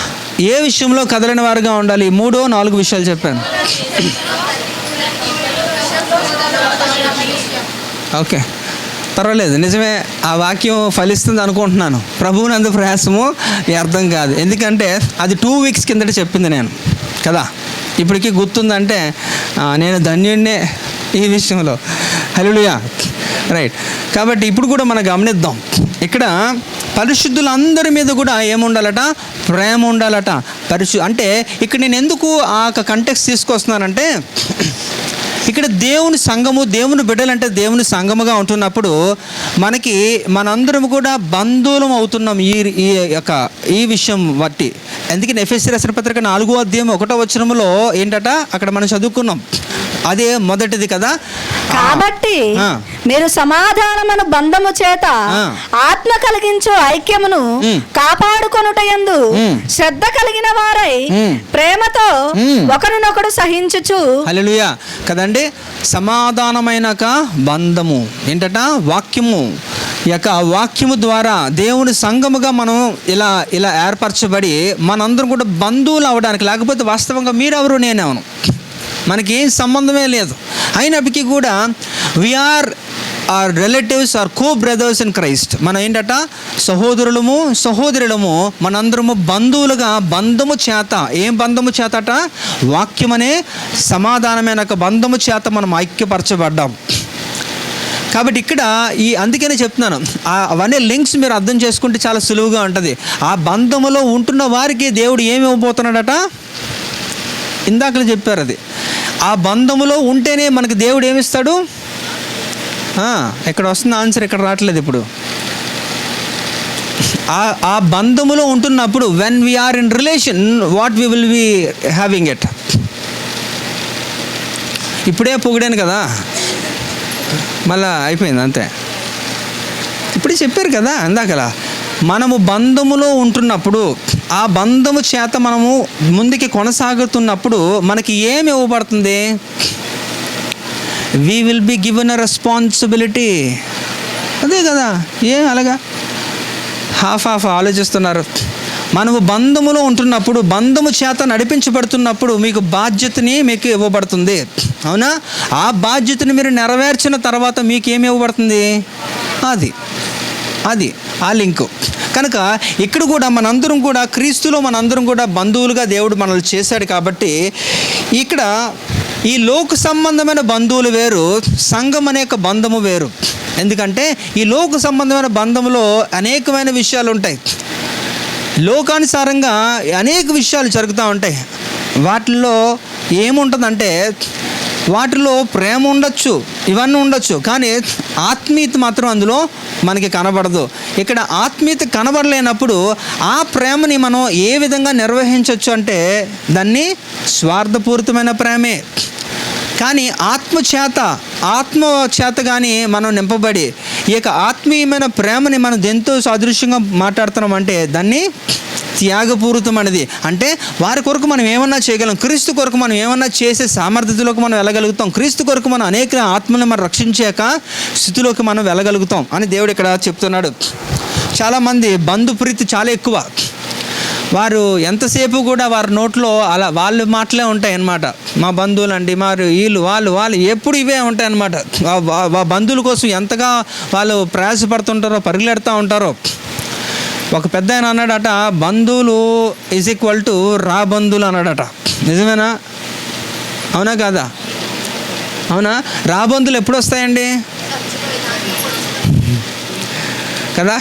ఏ విషయంలో కదలని వారుగా ఉండాలి? 3-4 విషయాలు చెప్పాను. ఓకే, పర్వాలేదు, నిజమే, ఆ వాక్యం ఫలిస్తుంది అనుకుంటున్నాను. ప్రభువునందు ప్రయాసము అర్థం కాదు. ఎందుకంటే అది 2 వీక్స్ కిందట చెప్పింది నేను కదా. ఇప్పటికీ గుర్తుందంటే నేను ధన్యుడినే ఈ విషయంలో. హల్లెలూయా, రైట్. కాబట్టి ఇప్పుడు కూడా మనం గమనిద్దాం. ఇక్కడ పరిశుద్ధులందరి మీద కూడా ఏముండాలట? ప్రేమ ఉండాలట. అంటే ఇక్కడ నేను ఎందుకు ఆ కంటెక్స్ట్ తీసుకొస్తున్నానంటే, ఇక్కడ దేవుని సంఘము, దేవుని బిడ్డలంటే దేవుని సంఘముగా ఉంటున్నప్పుడు మనకి మనందరం కూడా బంధువులం అవుతున్నాం ఈ విషయం బట్టి. అందుకని ఎఫెసీ రాసిన పత్రిక 4వ అధ్యాయం 1వ వచనంలో ఏంటట? అక్కడ మనం చదువుకున్నాం, అదే మొదటిది కదా. కాబట్టి మీరు సమాధానమును బంధము చేత ఆత్మ కలిగించు ఐక్యమును కాపాడుకొనుటయందు శ్రద్ధ కలిగిన వారై ప్రేమతో ఒకరినొకడు సహించుచు. హల్లెలూయా కదండి. సమాధానమైన బంధము ఏంటట? వాక్యము. యొక్క వాక్యము ద్వారా దేవుని సంఘముగా మనం ఇలా ఇలా ఏర్పరచబడి మనందరం కూడా బంధువులు అవ్వడానికి, లేకపోతే వాస్తవంగా మీరెవరు నేనెవను మనకి ఏం సంబంధమే లేదు, అయినప్పటికీ కూడా we are are relatives or co brothers in Christ. మనం ఏంటట సహోదరులము సహోదరులము, మనందరము బంధువులుగా బంధము చేత, ఏం బంధము చేతట, వాక్యమనే సమాధానమైన ఒక బంధము చేత మనం ఐక్యపరచబడ్డాం. కాబట్టి ఇక్కడ అందుకనే చెప్తున్నాను, అవన్నీ లింక్స్ మీరు అర్థం చేసుకుంటే చాలా సులువుగా ఉంటుంది. ఆ బంధములో ఉంటున్న వారికి దేవుడు ఏమి ఇవ్వబోతున్నాడట, ఇందాకలు చెప్పారు అది. ఆ బంధములో ఉంటేనే మనకి దేవుడు ఏమిస్తాడు. ఇక్కడ వస్తున్న ఆన్సర్ ఇక్కడ రావట్లేదు ఇప్పుడు. ఆ బంధములో ఉంటున్నప్పుడు when we are in relation what we will be having it. ఇప్పుడే పొగిడాను కదా, మళ్ళా అయిపోయింది అంతే. ఇప్పుడే చెప్పారు కదా ఇందాకలా, మనము బంధములో ఉంటున్నప్పుడు, ఆ బంధము చేత మనము ముందుకి కొనసాగుతున్నప్పుడు మనకి ఏమి ఇవ్వబడుతుంది, we will be given a responsibility. అదే కదా, ఏం అలాగా హాఫ్ ఆలోచిస్తున్నారు. మనము బంధములో ఉంటున్నప్పుడు, బంధము చేత నడిపించబడుతున్నప్పుడు మీకు బాధ్యతని మీకు ఇవ్వబడుతుంది, అవునా? ఆ బాధ్యతని మీరు నెరవేర్చిన తర్వాత మీకు ఏమి ఇవ్వబడుతుంది, అది ఆ లింకు. కనుక ఇక్కడ కూడా మనందరం కూడా క్రీస్తులో మనందరం కూడా బంధువులుగా దేవుడు మనల్ని చేశాడు. కాబట్టి ఇక్కడ ఈ లోక సంబంధమైన బంధువులు వేరు, సంఘం అనే బంధము వేరు. ఎందుకంటే ఈ లోక సంబంధమైన బంధములో అనేకమైన విషయాలు ఉంటాయి, లోకానుసారంగా అనేక విషయాలు జరుగుతూ ఉంటాయి. వాటిల్లో ఏముంటుందంటే, వాటిలో ప్రేమ ఉండొచ్చు, ఇవన్నీ ఉండొచ్చు, కానీ ఆత్మీయత మాత్రం అందులో మనకి కనబడదు. ఇక్కడ ఆత్మీయత కనబడలేనప్పుడు ఆ ప్రేమని మనం ఏ విధంగా నిర్వహించవచ్చు అంటే దాన్ని స్వార్థపూరితమైన ప్రేమే. కానీ ఆత్మ చేత కానీ మనం నింపబడి ఈ యొక్క ఆత్మీయమైన ప్రేమని మనం ఎంతో సాదృశ్యంగా మాట్లాడుతున్నామంటే దాన్ని త్యాగపూరితమైనది. అంటే వారి కొరకు మనం ఏమన్నా చేయగలం, క్రీస్తు కొరకు మనం ఏమన్నా చేసే సామర్థ్యతలోకి మనం వెళ్ళగలుగుతాం, క్రీస్తు కొరకు మనం అనేక ఆత్మలను మనం రక్షించాక స్థితిలోకి మనం వెళ్ళగలుగుతాం అని దేవుడు ఇక్కడ చెప్తున్నాడు. చాలామంది బంధుప్రీతి చాలా ఎక్కువ. వారు ఎంతసేపు కూడా వారి నోట్లో అలా వాళ్ళ మాటలే ఉంటాయి అన్నమాట. మా బంధువులు అండి, మరి వీళ్ళు వాళ్ళు ఎప్పుడు ఇవే ఉంటాయి అన్నమాట. బంధువుల కోసం ఎంతగా వాళ్ళు ప్రయాసపడుతుంటారో, పరుగులెడుతూ ఉంటారో. ఒక పెద్ద ఆయన అన్నాడట, బంధువులు ఈజ్ ఈక్వల్ టు రా బంధువులు అన్నాడట. నిజమేనా? అవునా కాదా? అవునా? రా బంధువులు ఎప్పుడు వస్తాయండి కదా?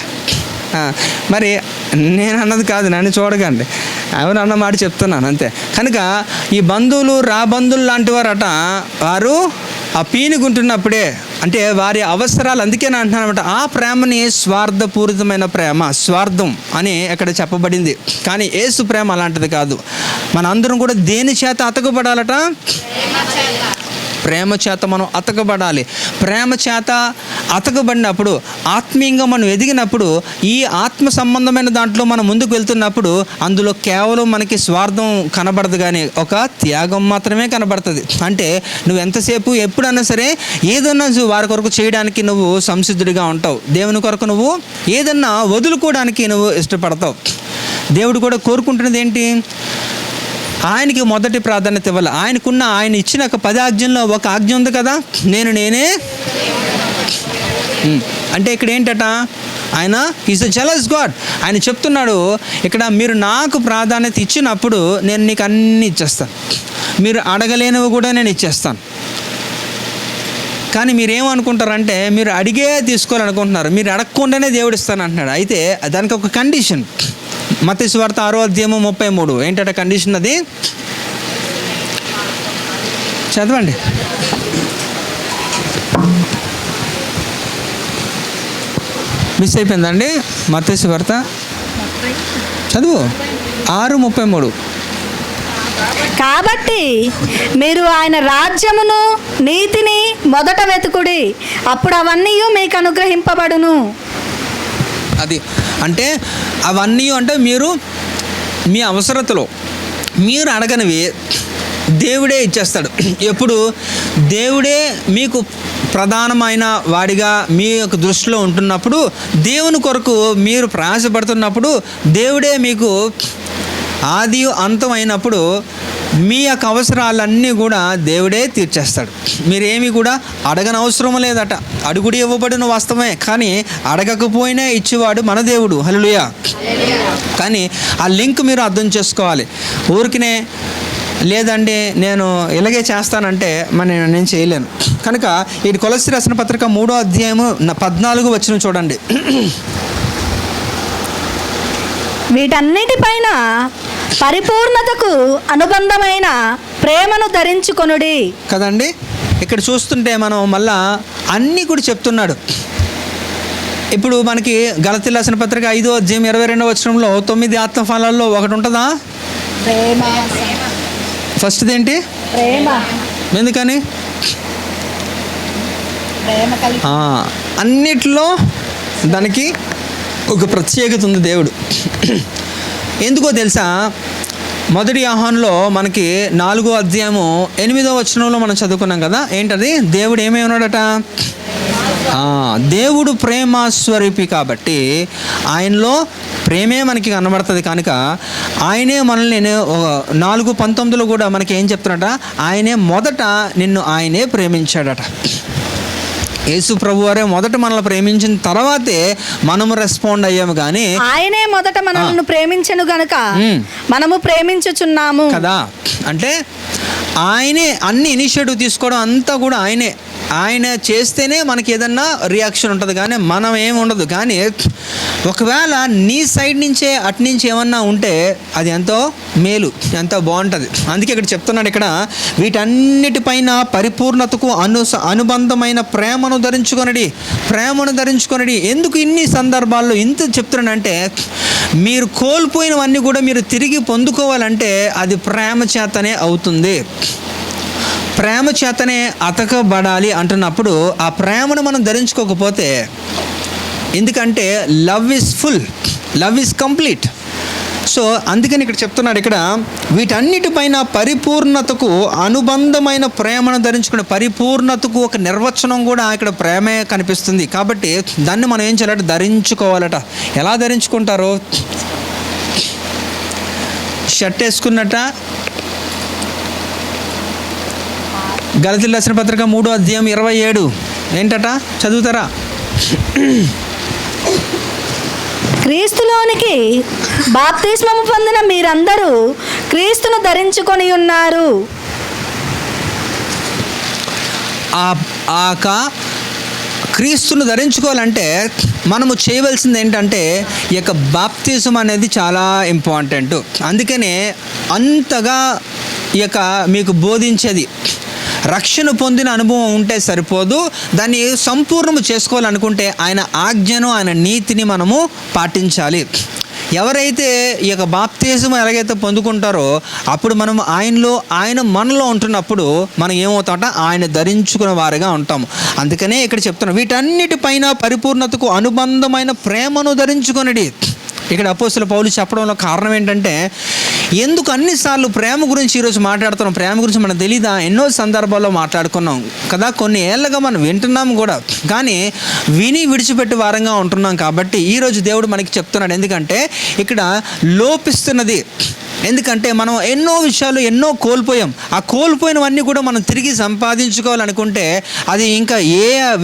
మరి నేను అన్నది కాదు, నన్ను చూడకండి, ఎవరు అన్న మాట చెప్తున్నాను అంతే. కనుక ఈ బంధువులు రా బంధువులు లాంటి వారట, వారు ఆ పీనుగుంటున్నప్పుడే, అంటే వారి అవసరాలు, అందుకే నేను అంటున్నాను అనమాట, ఆ ప్రేమని స్వార్థపూరితమైన ప్రేమ, స్వార్థం అని అక్కడ చెప్పబడింది. కానీ యేసు ప్రేమ అలాంటిది కాదు. మనందరం కూడా దేని చేత అతకబడాలట? ప్రేమ చేత మనం అతకబడాలి. ప్రేమ చేత అతకబడినప్పుడు, ఆత్మీయంగా మనం ఎదిగినప్పుడు, ఈ ఆత్మ సంబంధమైన దాంట్లో మనం ముందుకు వెళ్తున్నప్పుడు అందులో కేవలం మనకి స్వార్థం కనబడదు, కానీ ఒక త్యాగం మాత్రమే కనబడుతుంది. అంటే నువ్వు ఎంతసేపు ఎప్పుడన్నా సరే ఏదన్నా వారి కొరకు చేయడానికి నువ్వు సంసిద్ధుడిగా ఉంటావు. దేవుని కొరకు నువ్వు ఏదన్నా వదులుకోవడానికి నువ్వు ఇష్టపడతావు. దేవుడు కూడా కోరుకుంటున్నది ఏంటి? ఆయనకి మొదటి ప్రాధాన్యత ఇవ్వాలి. ఆయన ఇచ్చిన ఒక 10 ఆజ్ఞల్లో ఒక ఆజ్ఞ ఉంది కదా, నేనే. అంటే ఇక్కడ ఏంటట, ఆయన ఈజ్ అ జెలస్ గాడ్. ఆయన చెప్తున్నాడు ఇక్కడ, మీరు నాకు ప్రాధాన్యత ఇచ్చినప్పుడు నేను నీకు అన్నీ ఇచ్చేస్తాను, మీరు అడగలేనివి కూడా నేను ఇచ్చేస్తాను. కానీ మీరేమనుకుంటారంటే, మీరు అడిగే తీసుకోవాలనుకుంటున్నారు, మీరు అడగకుండానే దేవుడు ఇస్తాను అంటున్నాడు. అయితే దానికి ఒక కండిషన్. మత్తయి సువార్త 6:33 ఏంటంటే కండిషన్, అది చదవండి. మిస్ అయిపోయిందండి. మత్తయి సువార్త చదువు 6:33. కాబట్టి మీరు ఆయన రాజ్యమును నీతిని మొదట వెతుకుడి, అప్పుడు అవన్నీ మీకు అనుగ్రహింపబడును. అది అంటే అవన్నీ అంటే మీరు మీ అవసరతలో మీరు అడగనివి దేవుడే ఇచ్చేస్తాడు. ఎప్పుడు దేవుడే మీకు ప్రధానమైన వాడిగా మీ యొక్క దృష్టిలో ఉంటున్నప్పుడు, దేవుని కొరకు మీరు ప్రయాసపడుతున్నప్పుడు, దేవుడే మీకు ఆది అంతం అయినప్పుడు మీ యొక్క అవసరాలన్నీ కూడా దేవుడే తీర్చేస్తాడు. మీరేమి కూడా అడగనవసరం లేదట. అడుగుడు ఇవ్వబడిన వాస్తవమే, కానీ అడగకపోయినా ఇచ్చేవాడు మన దేవుడు. హల్లెలూయా. కానీ ఆ లింక్ మీరు అర్థం చేసుకోవాలి. ఊరికినే లేదండి నేను ఇలాగే చేస్తానంటే నేను చేయలేను. కనుక ఈ కొలస్సీ రాసిన పత్రిక 3వ అధ్యాయము 14 వచనం చూడండి. వీటన్నిటిపైన పరిపూర్ణతకు అనుబంధమైన ప్రేమను ధరించుకొనుడి కదండి. ఇక్కడ చూస్తుంటే మనం మళ్ళా అన్నీ కూడా చెప్తున్నాడు. ఇప్పుడు మనకి గలతీ రాసిన పత్రిక 5వ అధ్యాయం 22వ వచనంలో 9 ఆత్మఫలాల్లో ఒకటి ఉంటుందా? ఫస్ట్ది ఏంటి? ఎందుకని? అన్నిట్లో దానికి ఒక ప్రత్యేకత ఉంది దేవుడు. ఎందుకో తెలుసా? మొదటి యోహానులో మనకి 4వ అధ్యాయము 8వ వచనంలో మనం చదువుకున్నాం కదా. ఏంటది? దేవుడు ఏమై ఉన్నాడట? దేవుడు ప్రేమ స్వరూపి కాబట్టి ఆయనలో ప్రేమే మనకి కనబడుతుంది. కనుక ఆయనే మనల్ని 4:19 కూడా మనకి ఏం చెప్తున్నట? ఆయనే మొదట నిన్ను ఆయనే ప్రేమించాడట. యేసు ప్రభు వారే మొదట మనల్ని ప్రేమించిన తర్వాతే మనము రెస్పాండ్ అయ్యాము. కానీ ఆయనే మొదట మనల్ని ప్రేమించను గనుక మనము ప్రేమించుచున్నాము కదా. అంటే ఆయనే అన్ని ఇనిషియేటివ్ తీసుకోవడం అంతా కూడా ఆయన చేస్తేనే మనకి ఏదన్నా రియాక్షన్ ఉంటుంది, కానీ మనం ఏమి ఉండదు. కానీ ఒకవేళ నీ సైడ్ నుంచే అటు నుంచి ఏమన్నా ఉంటే అది ఎంతో మేలు, ఎంతో బాగుంటుంది. అందుకే ఇక్కడ చెప్తున్నాడు, ఇక్కడ వీటన్నిటిపైన పరిపూర్ణతకు అనుబంధమైన ప్రేమను ధరించుకొనడి. ఎందుకు ఇన్ని సందర్భాల్లో ఇంత చెప్తున్నానంటే, మీరు కోల్పోయినవన్నీ కూడా మీరు తిరిగి పొందుకోవాలంటే అది ప్రేమ చేతనే అవుతుంది. ప్రేమ చేతనే అతకబడాలి అంటున్నప్పుడు ఆ ప్రేమను మనం ధరించుకోకపోతే, ఎందుకంటే love is full, love is complete. So అందుకని ఇక్కడ చెప్తున్నాడు, ఇక్కడ వీటన్నిటిపైన పరిపూర్ణతకు అనుబంధమైన ప్రేమను ధరించుకునే పరిపూర్ణతకు ఒక నిర్వచనం కూడా ఇక్కడ ప్రేమే కనిపిస్తుంది. కాబట్టి దాన్ని మనం ఏం చేయాలంటే ధరించుకోవాలట. ఎలా ధరించుకుంటారు? షర్ట్ వేసుకున్నట్ట. గలతీయులకు రాసిన పత్రిక 3వ అధ్యాయం 27 ఏంటట? చదువుతారా? క్రీస్తులోనికి బాప్తిస్మము పొందిన మీరందరూ క్రీస్తును ధరించుకొని ఉన్నారు. క్రీస్తును ధరించుకోవాలంటే మనము చేయవలసింది ఏంటంటే, ఈ యొక్క బాప్తిజం అనేది చాలా ఇంపార్టెంట్. అందుకనే అంతగా ఈ యొక్క మీకు బోధించేది, రక్షణ పొందిన అనుభవం ఉంటే సరిపోదు, దాన్ని సంపూర్ణము చేసుకోవాలనుకుంటే ఆయన ఆజ్ఞను, ఆయన నీతిని మనము పాటించాలి. ఎవరైతే ఈ యొక్క బాప్తిజం ఎలాగైతే పొందుకుంటారో అప్పుడు మనం ఆయన మనలో ఉంటున్నప్పుడు మనం ఏమవుతామంటే ఆయన ధరించుకునే వారిగా ఉంటాము. అందుకనే ఇక్కడ చెప్తున్నాం, వీటన్నిటిపైన పరిపూర్ణతకు అనుబంధమైన ప్రేమను ధరించుకొనడి. ఇక్కడ అపోస్తలుడు పౌలు చెప్పడంలో కారణం ఏంటంటే, ఎందుకు అన్నిసార్లు ప్రేమ గురించి ఈరోజు మాట్లాడుతున్నాం? ప్రేమ గురించి మనకు తెలీదా? ఎన్నో సందర్భాల్లో మాట్లాడుకున్నాం కదా, కొన్ని ఏళ్ళగా మనం వింటున్నాం కూడా, కానీ విని విడిచిపెట్టి వారంగా ఉంటున్నాం. కాబట్టి ఈరోజు దేవుడు మనకి చెప్తున్నాడు. ఎందుకంటే ఇక్కడ లోపిస్తున్నది. ఎందుకంటే మనం ఎన్నో విషయాలు కోల్పోయాం. ఆ కోల్పోయినవన్నీ కూడా మనం తిరిగి సంపాదించుకోవాలనుకుంటే అది ఇంకా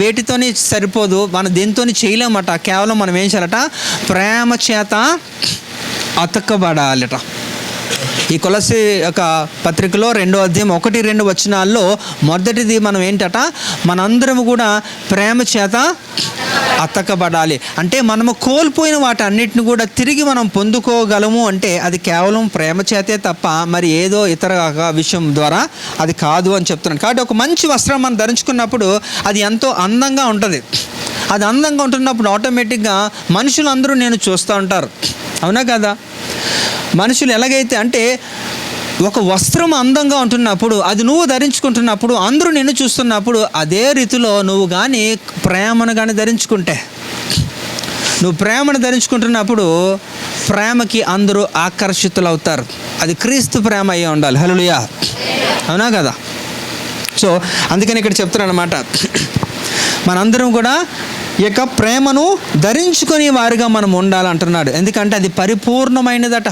వేటితోని సరిపోదు, మనం దేనితోని చేయలేమట. కేవలం మనం ఏం చేయాలట? ప్రేమ చేత అతకబడాలట. ఈ కొలస్సీ యొక్క పత్రికలో 2వ అధ్యాయం 1-2 వచనాల్లో మొదటిది మనం ఏంటట? మనందరం కూడా ప్రేమ చేత అతకబడాలి. అంటే మనము కోల్పోయిన వాటన్నిటిని కూడా తిరిగి మనం పొందుకోగలము అంటే అది కేవలం ప్రేమ చేతే తప్ప మరి ఏదో ఇతర విషయం ద్వారా అది కాదు అని చెప్తున్నాను. కాబట్టి ఒక మంచి వస్త్రం మనం ధరించుకున్నప్పుడు అది ఎంతో అందంగా ఉంటుంది. అది అందంగా ఉంటున్నప్పుడు ఆటోమేటిక్గా మనుషులందరూ నేను చూస్తూ ఉంటారు. అవునా కదా? మనుషులు ఎలాగైతే అంటే ఒక వస్త్రం అందంగా ఉంటున్నప్పుడు, అది నువ్వు ధరించుకుంటున్నప్పుడు, అందరూ నిన్ను చూస్తున్నప్పుడు, అదే రీతిలో నువ్వు కానీ ప్రేమను కానీ ధరించుకుంటే, నువ్వు ప్రేమను ధరించుకుంటున్నప్పుడు ప్రేమకి అందరూ ఆకర్షితులవుతారు. అది క్రీస్తు ప్రేమ అయ్యి ఉండాలి. హల్లెలూయా, అవునా కదా? సో అందుకని ఇక్కడ చెప్తున్నాను అనమాట, మనందరం కూడా ఈ యొక్క ప్రేమను ధరించుకొని వారిగా మనం ఉండాలంటున్నాడు. ఎందుకంటే అది పరిపూర్ణమైనదట.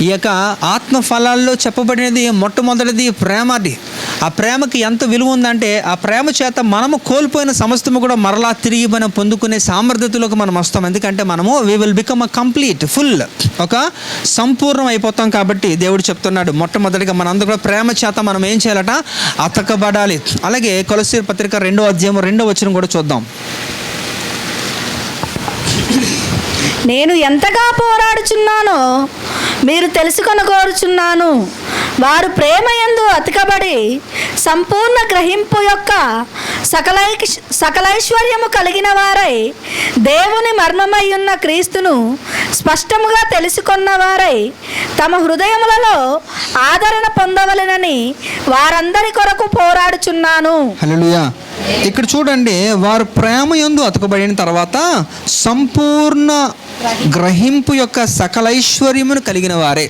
ఈ యొక్క ఆత్మ ఫలాల్లో చెప్పబడినది మొట్టమొదటిది ప్రేమది. ఆ ప్రేమకి ఎంత విలువ ఉందంటే ఆ ప్రేమ చేత మనము కోల్పోయిన సమస్తము కూడా మరలా తిరిగి మనం పొందుకునే సామర్థ్యతలోకి మనం వస్తాం. ఎందుకంటే మనము we will become a complete, full, ఒక సంపూర్ణం అయిపోతాం. కాబట్టి దేవుడు చెప్తున్నాడు మొట్టమొదటిగా మనందరూ కూడా ప్రేమ చేత మనం ఏం చేయాలట, అతకబడాలి. అలాగే కొలస్సీయుల పత్రిక 2వ అధ్యాయం 2వ వచనం కూడా చూద్దాం. నేను ఎంతగా పోరాడుచున్నానో మీరు తెలుసుకొని కోరుచున్నాను. వారు ప్రేమ యందు అతికబడి సంపూర్ణ గ్రహింపు యొక్క సకలైశ్వర్యము కలిగిన వారై దేవుని మర్మమై ఉన్న క్రీస్తును స్పష్టముగా తెలుసుకున్న వారై తమ హృదయములలో ఆదరణ పొందవలెనని వారందరి కొరకు పోరాడుచున్నాను. హల్లెలూయా. ఇక్కడ చూడండి, వారు ప్రేమ యందు అతకబడిన తర్వాత సంపూర్ణ గ్రహింపు యొక్క సకలైశ్వర్యమును కలిగిన వారే.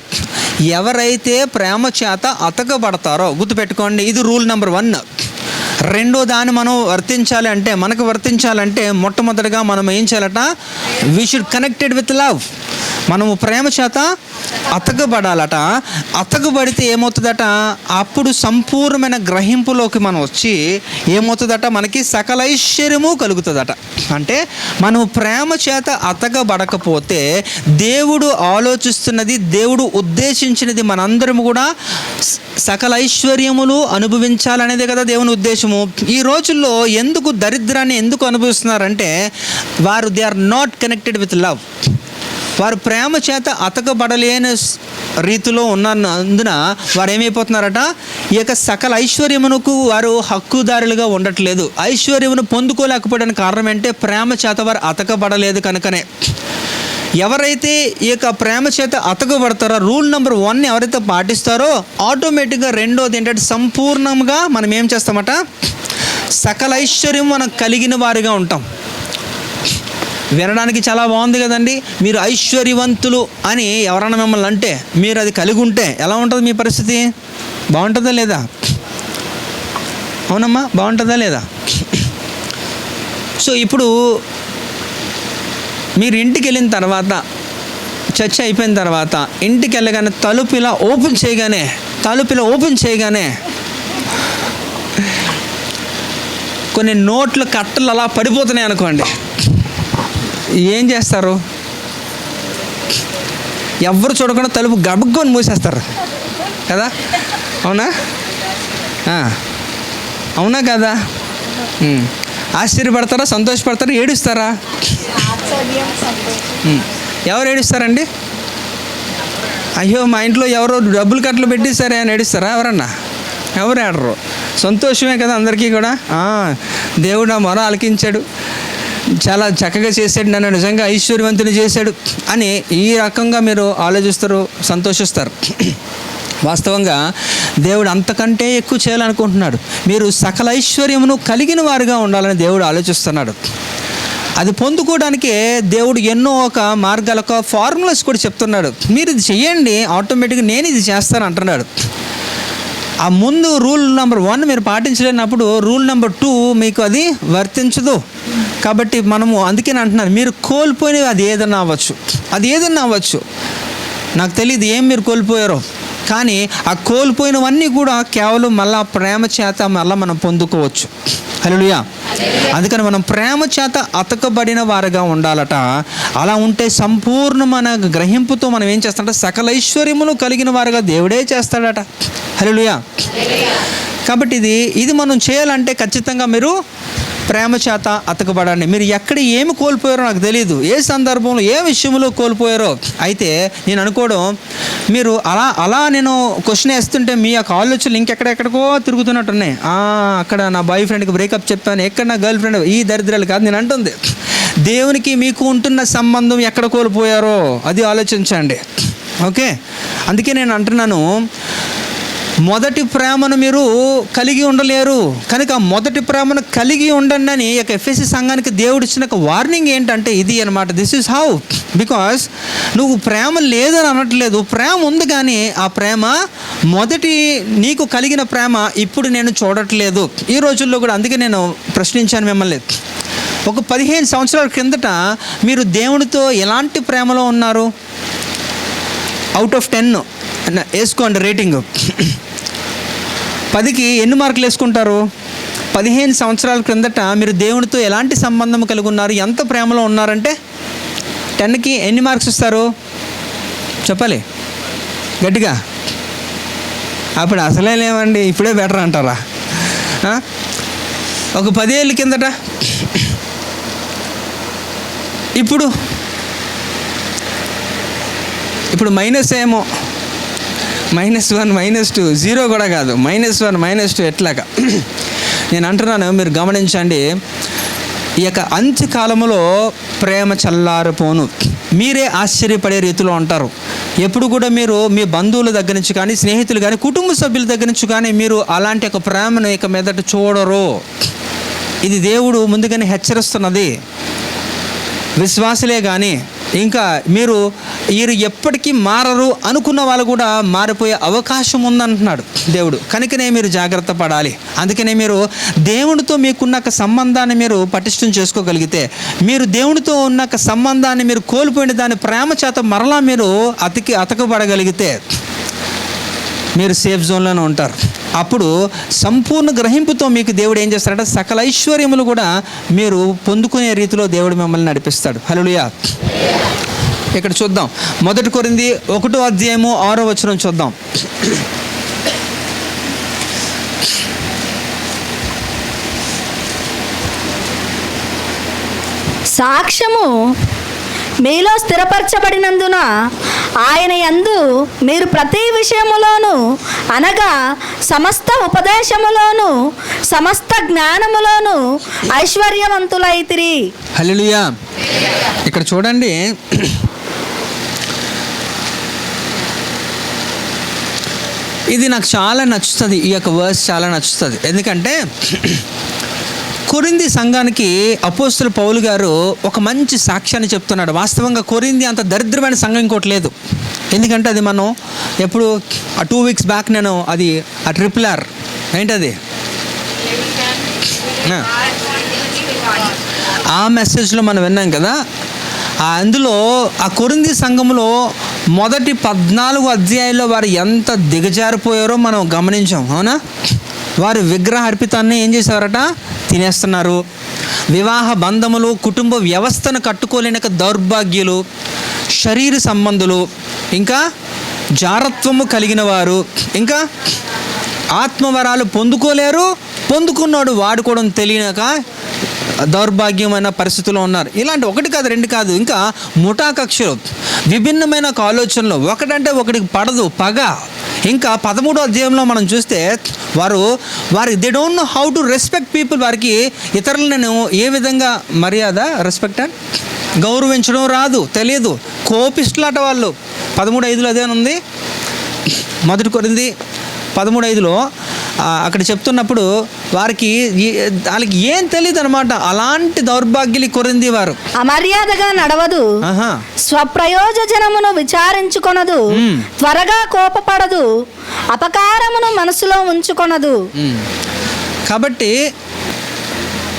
ఎవరైతే ప్రేమ చేత అతకబడతారో, గుర్తుపెట్టుకోండి, ఇది రూల్ నెంబర్ 1. రెండో దాన్ని మనం మనకు వర్తించాలంటే మొట్టమొదటిగా మనం ఏం చేయాలట, we should connected with love. మనము ప్రేమ చేత అతకబడాలట. అతకబడితే ఏమవుతుందట, అప్పుడు సంపూర్ణమైన గ్రహింపులోకి మనం వచ్చి ఏమవుతుందట, మనకి సకల ఐశ్వర్యము కలుగుతుందట. అంటే మనం ప్రేమ చేత అతకబడకపోతే దేవుడు ఆలోచిస్తున్నది, దేవుడు ఉద్దేశించినది మనందరము కూడా సకల ఐశ్వర్యములు అనుభవించాలనేదే కదా దేవుని ఉద్దేశము. ఈ రోజుల్లో ఎందుకు దరిద్రాన్ని ఎందుకు అనుభవిస్తున్నారంటే they are not connected with love. వారు ప్రేమ చేత అతకబడలేని రీతిలో ఉన్నందున వారు ఏమైపోతున్నారట, ఈ యొక్క సకల ఐశ్వర్యమునకు వారు హక్కుదారులుగా ఉండట్లేదు. ఐశ్వర్యమును పొందుకోలేకపోవడానికి కారణం ఏంటంటే ప్రేమ చేత వారు అతకబడలేదు కనుకనే. ఎవరైతే ఈ యొక్క ప్రేమ చేత అతకబడతారో, రూల్ నెంబర్ 1 ఎవరైతే పాటిస్తారో ఆటోమేటిక్గా రెండోది ఏంటంటే సంపూర్ణంగా మనం ఏం చేస్తామట, సకల ఐశ్వర్యం మనం కలిగిన వారిగా ఉంటాం. వినడానికి చాలా బాగుంది కదండి. మీరు ఐశ్వర్యవంతులు అని ఎవరన్నా మిమ్మల్ని అంటే మీరు అది కలిగి ఉంటే ఎలా ఉంటుంది మీ పరిస్థితి? బాగుంటుందా లేదా? అవునమ్మా, బాగుంటుందా లేదా? సో ఇప్పుడు మీరు ఇంటికి వెళ్ళిన తర్వాత, చర్చ అయిపోయిన తర్వాత ఇంటికి వెళ్ళగానే తలుపు ఇలా ఓపెన్ చేయగానే కొన్ని నోట్ల కట్టలు అలా పడిపోతున్నాయి అనుకోండి, ఏం చేస్తారు? ఎవరు చూడకుండా తలుపు గబుక్కొని మూసేస్తారు కదా, అవునా? అవునా కదా? ఆశ్చర్యపడతారా, సంతోషపడతారా, ఏడుస్తారా? ఎవరు ఏడుస్తారండి? అయ్యో మా ఇంట్లో ఎవరో డబ్బులు కట్టలు పెట్టేశారే అని ఏడుస్తారా ఎవరన్నా? ఎవరు ఏడరు. సంతోషమే కదా అందరికీ కూడా. దేవుడు నా మొర ఆలకించాడు, చాలా చక్కగా చేశాడు, నన్ను నిజంగా ఐశ్వర్యవంతుని చేశాడు అని ఈ రకంగా మీరు ఆలోచిస్తారు, సంతోషిస్తారు. వాస్తవంగా దేవుడు అంతకంటే ఎక్కువ చేయాలనుకుంటున్నాడు. మీరు సకల ఐశ్వర్యమును కలిగిన వారుగా ఉండాలని దేవుడు ఆలోచిస్తున్నాడు. అది పొందుకోవడానికే దేవుడు ఎన్నో ఒక మార్గాల ఒక ఫార్ములాస్ కూడా చెప్తున్నాడు. మీరు ఇది చెయ్యండి, ఆటోమేటిక్గా నేను ఇది చేస్తాను అంటున్నాడు. ఆ ముందు రూల్ నెంబర్ 1 మీరు పాటించలేనప్పుడు రూల్ నెంబర్ 2 మీకు అది వర్తించదు. కాబట్టి మనము అందుకని అంటున్నాను, మీరు కోల్పోయినవి అది ఏదన్నా అవ్వచ్చు, నాకు తెలియదు ఏం మీరు కోల్పోయారో, కానీ ఆ కోల్పోయినవన్నీ కూడా కేవలం మళ్ళా ప్రేమ చేత మళ్ళీ మనం పొందుకోవచ్చు. హల్లెలూయా. అందుకని మనం ప్రేమ చేత అతకబడిన వారుగా ఉండాలట. అలా ఉంటే సంపూర్ణమైన గ్రహింపుతో మనం ఏం చేస్తామంటే సకల ఐశ్వర్యములు కలిగిన వారుగా దేవుడే చేస్తాడట. హల్లెలూయా. కాబట్టి ఇది మనం చేయాలంటే ఖచ్చితంగా మీరు ప్రేమ చేత అతకబడండి. మీరు ఎక్కడ ఏమి కోల్పోయారో నాకు తెలియదు, ఏ సందర్భంలో ఏ విషయంలో కోల్పోయారో. అయితే నేను అనుకోవడం, మీరు నేను క్వశ్చన్ వేస్తుంటే మీ యొక్క ఆలోచనలు ఇంకెక్కడెక్కడికో తిరుగుతున్నట్టున్నాయి. అక్కడ నా బాయ్ ఫ్రెండ్కి బ్రేకప్ చెప్పాను, ఎక్కడ నా గర్ల్ ఫ్రెండ్, ఈ దరిద్రాలు కాదు నేను అంటుంది. దేవునికి మీకు ఉంటున్న సంబంధం ఎక్కడ కోల్పోయారో అది ఆలోచించండి. ఓకే, అందుకే నేను అంటున్నాను, మొదటి ప్రేమను మీరు కలిగి ఉండలేరు. కనుక మొదటి ప్రేమను కలిగి ఉండండి అని ఈ యొక్క ఎఫెసీ సంఘానికి దేవుడు ఇచ్చిన ఒక వార్నింగ్ ఏంటంటే ఇది అనమాట. This is how. బికాస్ నువ్వు ప్రేమ లేదని అనట్లేదు, ప్రేమ ఉంది, కానీ ఆ ప్రేమ మొదటి నీకు కలిగిన ప్రేమ ఇప్పుడు నేను చూడట్లేదు ఈ రోజుల్లో కూడా. అందుకే నేను ప్రశ్నించాను మిమ్మల్ని, ఒక 15 సంవత్సరాల క్రిందట మీరు దేవునితో ఎలాంటి ప్రేమలో ఉన్నారు? అవుట్ ఆఫ్ 10 వేసుకోండి రేటింగ్. 10కి ఎన్ని మార్కులు వేసుకుంటారు? 15 సంవత్సరాల క్రిందట మీరు దేవునితో ఎలాంటి సంబంధం కలిగి ఉన్నారు, ఎంత ప్రేమలో ఉన్నారంటే 10కి ఎన్ని మార్క్స్ ఇస్తారు చెప్పాలి గట్టిగా? అప్పుడు అసలే లేవండి, ఇప్పుడే బెటర్ అంటారా? ఒక 10 ఏళ్ళ కిందట, ఇప్పుడు మైనస్ ఏమో, -1 -2 0 కూడా కాదు, -1 -2 ఎట్లాగా. నేను అంటున్నాను, మీరు గమనించండి, ఈ యొక్క అంత్యకాలంలో ప్రేమ చల్లారిపోను. మీరే ఆశ్చర్యపడే రీతిలో ఉంటారు. ఎప్పుడు కూడా మీరు మీ బంధువుల దగ్గర నుంచి కానీ, స్నేహితులు కానీ, కుటుంబ సభ్యుల దగ్గర నుంచి కానీ మీరు అలాంటి ఒక ప్రేమను ఇక మీదట చూడరు. ఇది దేవుడు ముందుగానే హెచ్చరిస్తున్నది. విశ్వాసులే కానీ ఇంకా మీరు ఎప్పటికీ మారరు అనుకున్న వాళ్ళు కూడా మారిపోయే అవకాశం ఉందంటున్నాడు దేవుడు. కనుకనే మీరు జాగ్రత్త పడాలి. అందుకనే మీరు దేవునితో మీకున్న సంబంధాన్ని మీరు పటిష్టం చేసుకోగలిగితే, మీరు దేవునితో ఉన్న సంబంధాన్ని మీరు కోల్పోయిన దాని ప్రేమ చేత మరలా మీరు అతకబడగలిగితే మీరు సేఫ్ జోన్లోనే ఉంటారు. అప్పుడు సంపూర్ణ గ్రహింపుతో మీకు దేవుడు ఏం చేస్తాడంటే సకల ఐశ్వర్యములు కూడా మీరు పొందుకునే రీతిలో దేవుడు మిమ్మల్ని నడిపిస్తాడు. హల్లెలూయా. ఇక్కడ చూద్దాం, 1 కొరింథీ 1:6 చూద్దాం. సాక్ష్యము మీలో స్థిరపరచబడినందున ఆయన యందు మీరు ప్రతి విషయములోను, అనగా సమస్త ఉపదేశములోను సమస్త జ్ఞానములోను ఐశ్వర్యవంతులైతిరి. హల్లెలూయా. ఇక్కడ చూడండి, ఇది నాకు చాలా నచ్చుతుంది. ఈ యొక్క వర్స్ చాలా నచ్చుతుంది. ఎందుకంటే కొరింథీ సంఘానికి అపోస్తలుడు పౌలు గారు ఒక మంచి సాక్ష్యాన్ని చెప్తున్నాడు. వాస్తవంగా కొరింథీ అంత దరిద్రమైన సంఘం ఇంకోటి లేదు. ఎందుకంటే అది మనం ఎప్పుడు 2 వీక్స్ బ్యాక్ నేను అది RRR ఏంటది ఆ మెసేజ్లో మనం విన్నాం కదా. అందులో ఆ కొరింథీ సంఘంలో మొదటి 14 అధ్యాయాల్లో వారు ఎంత దిగజారిపోయారో మనం గమనించాం. అవునా? వారు విగ్రహ అర్పితాన్ని ఏం చేసేవారట? తినేస్తున్నారు. వివాహ బంధములు, కుటుంబ వ్యవస్థను కట్టుకోలేని దౌర్భాగ్యులు, శరీర సంబంధులు, ఇంకా జారత్వము కలిగిన వారు, ఇంకా ఆత్మవరాలు పొందుకోలేరు, పొందుకున్నాడు వాడుకోవడం తెలియక దౌర్భాగ్యమైన పరిస్థితుల్లో ఉన్నారు. ఇలాంటి 1 కాదు 2 కాదు, ఇంకా ముఠా కక్షలు, విభిన్నమైన ఆలోచనలు, ఒకటంటే ఒకటికి పడదు పగ. ఇంకా 13వ అధ్యాయంలో మనం చూస్తే వారు they don't know how to respect people. వారికి ఇతరులను ఏ విధంగా మర్యాద, రెస్పెక్ట్ అండ్ గౌరవించడం రాదు, తెలియదు. కోపిస్టులాట వాళ్ళు. 13:5 అదే ఉంది. 1 కొరింథీ 13:5 అక్కడ చెప్తున్నప్పుడు వాళ్ళకి ఏం తెలియదు అనమాట. అలాంటి దౌర్భాగ్యులు కొరింథీ వారు. అమర్యాదగా నడవదు, స్వప్రయోజనమును విచారించుకొనదు, త్వరగా కోపపడదు, అపకారమును మనసులో ఉంచుకొనదు. కాబట్టి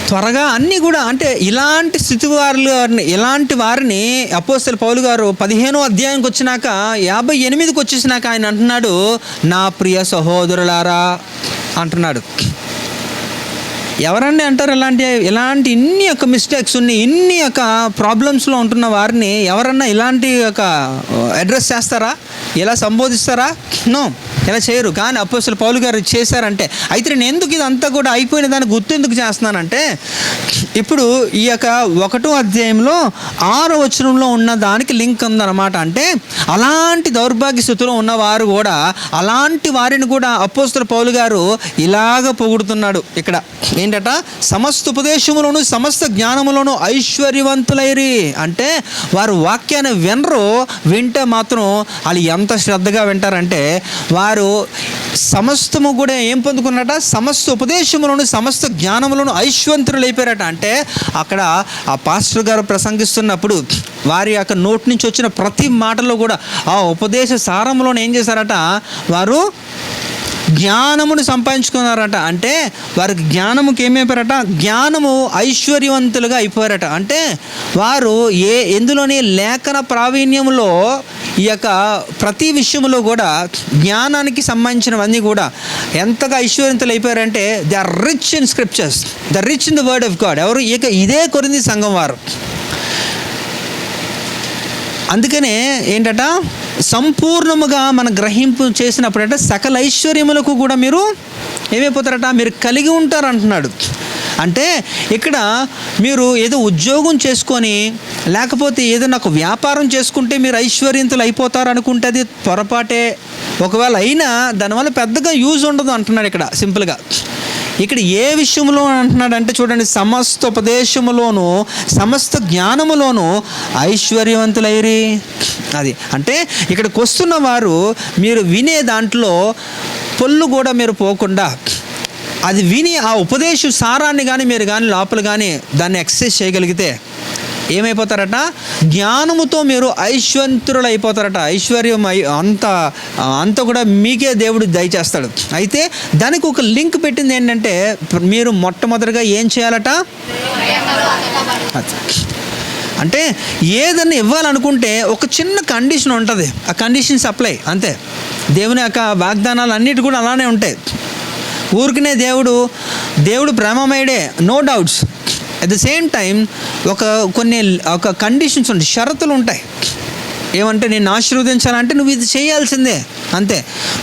త్వరగా అన్నీ కూడా, అంటే ఇలాంటి స్థితి ఇలాంటి వారిని అపోస్తలుడు పౌలు గారు 15వ అధ్యాయంకి వచ్చినాక 58కి వచ్చేసినాక ఆయన అంటున్నాడు, నా ప్రియ సహోదరులారా అంటున్నాడు. ఎవరన్నా అంటారు ఇలాంటి ఇన్ని యొక్క మిస్టేక్స్ ఉన్నాయి, ఇన్ని యొక్క ప్రాబ్లమ్స్లో ఉంటున్న వారిని ఎవరన్నా ఇలాంటి యొక్క అడ్రస్ చేస్తారా? ఇలా సంబోధిస్తారా? నో, ఇలా చేయరు. కానీ అపోస్తలుడు పౌలు గారు చేశారంటే, అయితే నేను ఎందుకు ఇదంతా కూడా అయిపోయిన దాన్ని గుర్తు ఎందుకు చేస్తున్నానంటే, ఇప్పుడు ఈ యొక్క 1వ అధ్యాయంలో 6వ వచనంలో ఉన్న దానికి లింక్ ఉందన్నమాట. అంటే అలాంటి దౌర్భాగ్య స్థితిలో ఉన్నవారు కూడా, అలాంటి వారిని కూడా అపోస్తలుడు పౌలు గారు ఇలాగ పొగుడుతున్నాడు. ఇక్కడ ఏంటట? సమస్త ఉపదేశములోను సమస్త జ్ఞానములోను ఐశ్వర్యవంతులైరి. అంటే వారు వాక్యాన్ని వినరు, వింటే మాత్రం వాళ్ళు ఎంత శ్రద్ధగా వింటారంటే వారు సమస్తము కూడా ఏం పొందుకున్నట? సమస్త ఉపదేశములను సమస్త జ్ఞానములను ఐశ్వర్యులు అయిపోయారట. అంటే అక్కడ ఆ పాస్టర్ గారు ప్రసంగిస్తున్నప్పుడు వారి యొక్క నోటి నుంచి వచ్చిన ప్రతి మాటలో కూడా ఆ ఉపదేశ సారంలోనే ఏం చేశారట? వారు జ్ఞానమును సంపాదించుకున్నారట. అంటే వారికి జ్ఞానముకి ఏమైపోయారట? జ్ఞానము ఐశ్వర్యవంతులుగా అయిపోయారట. అంటే వారు ఎందులోని లేఖన ప్రావీణ్యంలో ఈ యొక్క ప్రతి విషయంలో కూడా జ్ఞానానికి సంబంధించినవన్నీ కూడా ఎంతగా ఐశ్వర్యవంతులు అయిపోయారంటే they are rich in scriptures, the rich in the word of God. ఎవరు? ఇదే కొరింథీ సంఘం వారు. అందుకనే ఏంటట? సంపూర్ణముగా మన గ్రహింపు చేసినప్పుడంటే సకల ఐశ్వర్యములకు కూడా మీరు ఏమైపోతారట? మీరు కలిగి ఉంటారు అంటున్నాడు. అంటే ఇక్కడ మీరు ఏదో ఉద్యోగం చేసుకొని లేకపోతే ఏదో నాకు వ్యాపారం చేసుకుంటే మీరు ఐశ్వర్యవంతులు అయిపోతారు అనుకుంటే అది పొరపాటే. ఒకవేళ అయినా దానివల్ల పెద్దగా యూజ్ ఉండదు అంటున్నాడు ఇక్కడ సింపుల్గా. ఇక్కడ ఏ విషయంలో అంటున్నాడు అంటే చూడండి, సమస్త ఉపదేశములోను సమస్త జ్ఞానములోను ఐశ్వర్యవంతులైరి. అది అంటే ఇక్కడికి వస్తున్న వారు మీరు వినే దాంట్లో పొల్లు కూడా మీరు పోకుండా అది విని ఆ ఉపదేశ సారాన్ని కానీ మీరు కానీ లోపల కానీ దాన్ని ఎక్సర్సైజ్ చేయగలిగితే ఏమైపోతారట? జ్ఞానముతో మీరు ఐశ్వర్యులు అయిపోతారట. ఐశ్వర్యం అంతా కూడా మీకే దేవుడు దయచేస్తాడు. అయితే దానికి ఒక లింక్ పెట్టింది ఏంటంటే మీరు మొట్టమొదటిగా ఏం చేయాలట? అంటే ఏదన్నా ఇవ్వాలనుకుంటే ఒక చిన్న కండిషన్ ఉంటుంది. ఆ కండిషన్ సప్లై అంతే. దేవుని యొక్క వాగ్దానాలు అన్నిటి కూడా అలానే ఉంటాయి. ఊరికనే దేవుడు ప్రేమమయుడే, no doubts. At the same time కొన్ని కండిషన్స్ ఉంటాయి, షరతులు ఉంటాయి. ఏమంటే నేను ఆశీర్వదించాలంటే నువ్వు ఇది చేయాల్సిందే అంతే.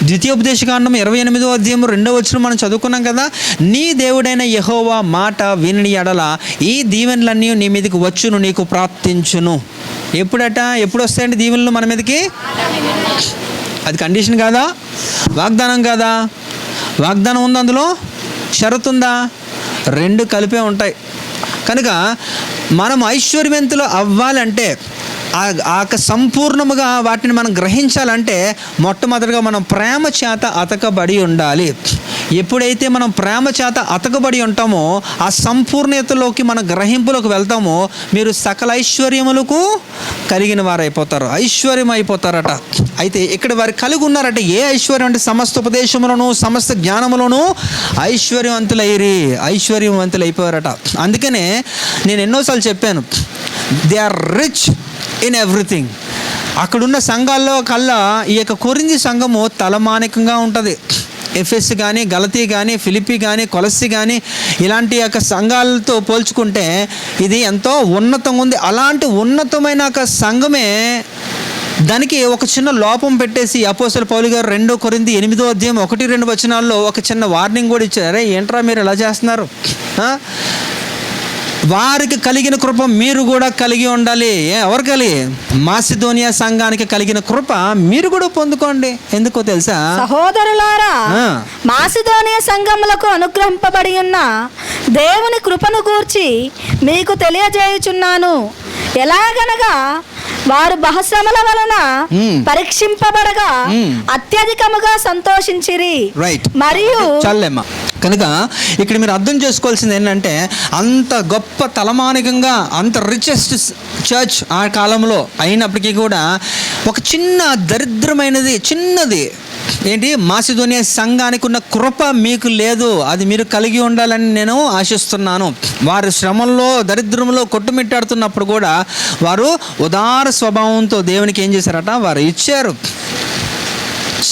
ద్వితీయోపదేశకాండం 28వ అధ్యాయం 2వ వచనం మనం చదువుకున్నాం కదా, నీ దేవుడైన యెహోవా మాట విని ఎడల ఈ దీవెనలన్నీ నీ మీదకి వచ్చును, నీకు ప్రాప్తించును. ఎప్పుడు వస్తాయండి దీవెనలు మన మీదకి? అది కండిషన్ కాదా? వాగ్దానం కాదా? వాగ్దానం ఉంది, అందులో షరతు ఉందా? రెండు కలిపే ఉంటాయి. కనుక మనం ఐశ్వర్యవంతులు అవ్వాలంటే సంపూర్ణముగా వాటిని మనం గ్రహించాలంటే మొట్టమొదటిగా మనం ప్రేమ చేత అతకబడి ఉండాలి. ఎప్పుడైతే మనం ప్రేమ చేత అతకబడి ఉంటామో ఆ సంపూర్ణతలోకి మన గ్రహింపులోకి వెళ్తామో మీరు సకల ఐశ్వర్యములకు కలిగిన వారు అయిపోతారు, ఐశ్వర్యం అయిపోతారట. అయితే ఇక్కడ వారు కలిగి ఉన్నారట. ఏ ఐశ్వర్యం అంటే సమస్త ఉపదేశములను సమస్త జ్ఞానములను ఐశ్వర్యవంతులు అయిపోయారట. అందుకనే నేను ఎన్నోసార్లు చెప్పాను, they are rich in everything. అక్కడున్న సంఘాల్లో కల్లా ఈ యొక్క కొరింథీ సంఘము తలమానికంగా ఉంటుంది. ఎఫెస్ కానీ, గలతీ కానీ, ఫిలిప్పీ కానీ, కొలస్సీ కానీ ఇలాంటి యొక్క సంఘాలతో పోల్చుకుంటే ఇది ఎంతో ఉన్నతంగా ఉంది. అలాంటి ఉన్నతమైన ఒక సంఘమే దానికి ఒక చిన్న లోపం పెట్టేసి అపోస్తలుడు పౌలు గారు 2 కొరింథీ 8వ అధ్యాయం 1-2 వచనాల్లో ఒక చిన్న వార్నింగ్ కూడా ఇచ్చారు. అరే ఏంట్రా మీరు ఎలా చేస్తున్నారు? వారికి కలిగిన కృప మీరు కూడా కలిగి ఉండాలి. ఎవరు కలిగి? మాసిదోనియా సంఘానికి కలిగిన కృప మీరు కూడా పొందుకోండి. ఎందుకో తెలుసా? సహోదరులారా, మాసిదోనియా సంఘములకు అనుగ్రహింపబడి ఉన్న దేవుని కృపను గూర్చి మీకు తెలియజేయుచున్నాను. ఎలాగనగా వారు బహుశ్రమల వలన పరీక్షింపబడగా అత్యధికముగా సంతోషించిరి. రైట్. మరియు చల్లెమ్మ. కనుక ఇక్కడ మీరు అర్థం చేసుకోవాల్సింది ఏంటంటే అంత గొప్ప తలమానికంగా అంత రిచెస్ట్ చర్చ్ ఆ కాలంలో అయినప్పటికీ కూడా ఒక చిన్న దరిద్రమైనది చిన్నది ఏంటి? మాసిదోనియా సంఘానికి ఉన్న కృప మీకు లేదు. అది మీరు కలిగి ఉండాలని నేను ఆశిస్తున్నాను. వారు శ్రమంలో దరిద్రంలో కొట్టుమిట్టాడుతున్నప్పుడు కూడా వారు ఉదార స్వభావంతో దేవునికి ఏం చేశారట? వారు ఇచ్చారు.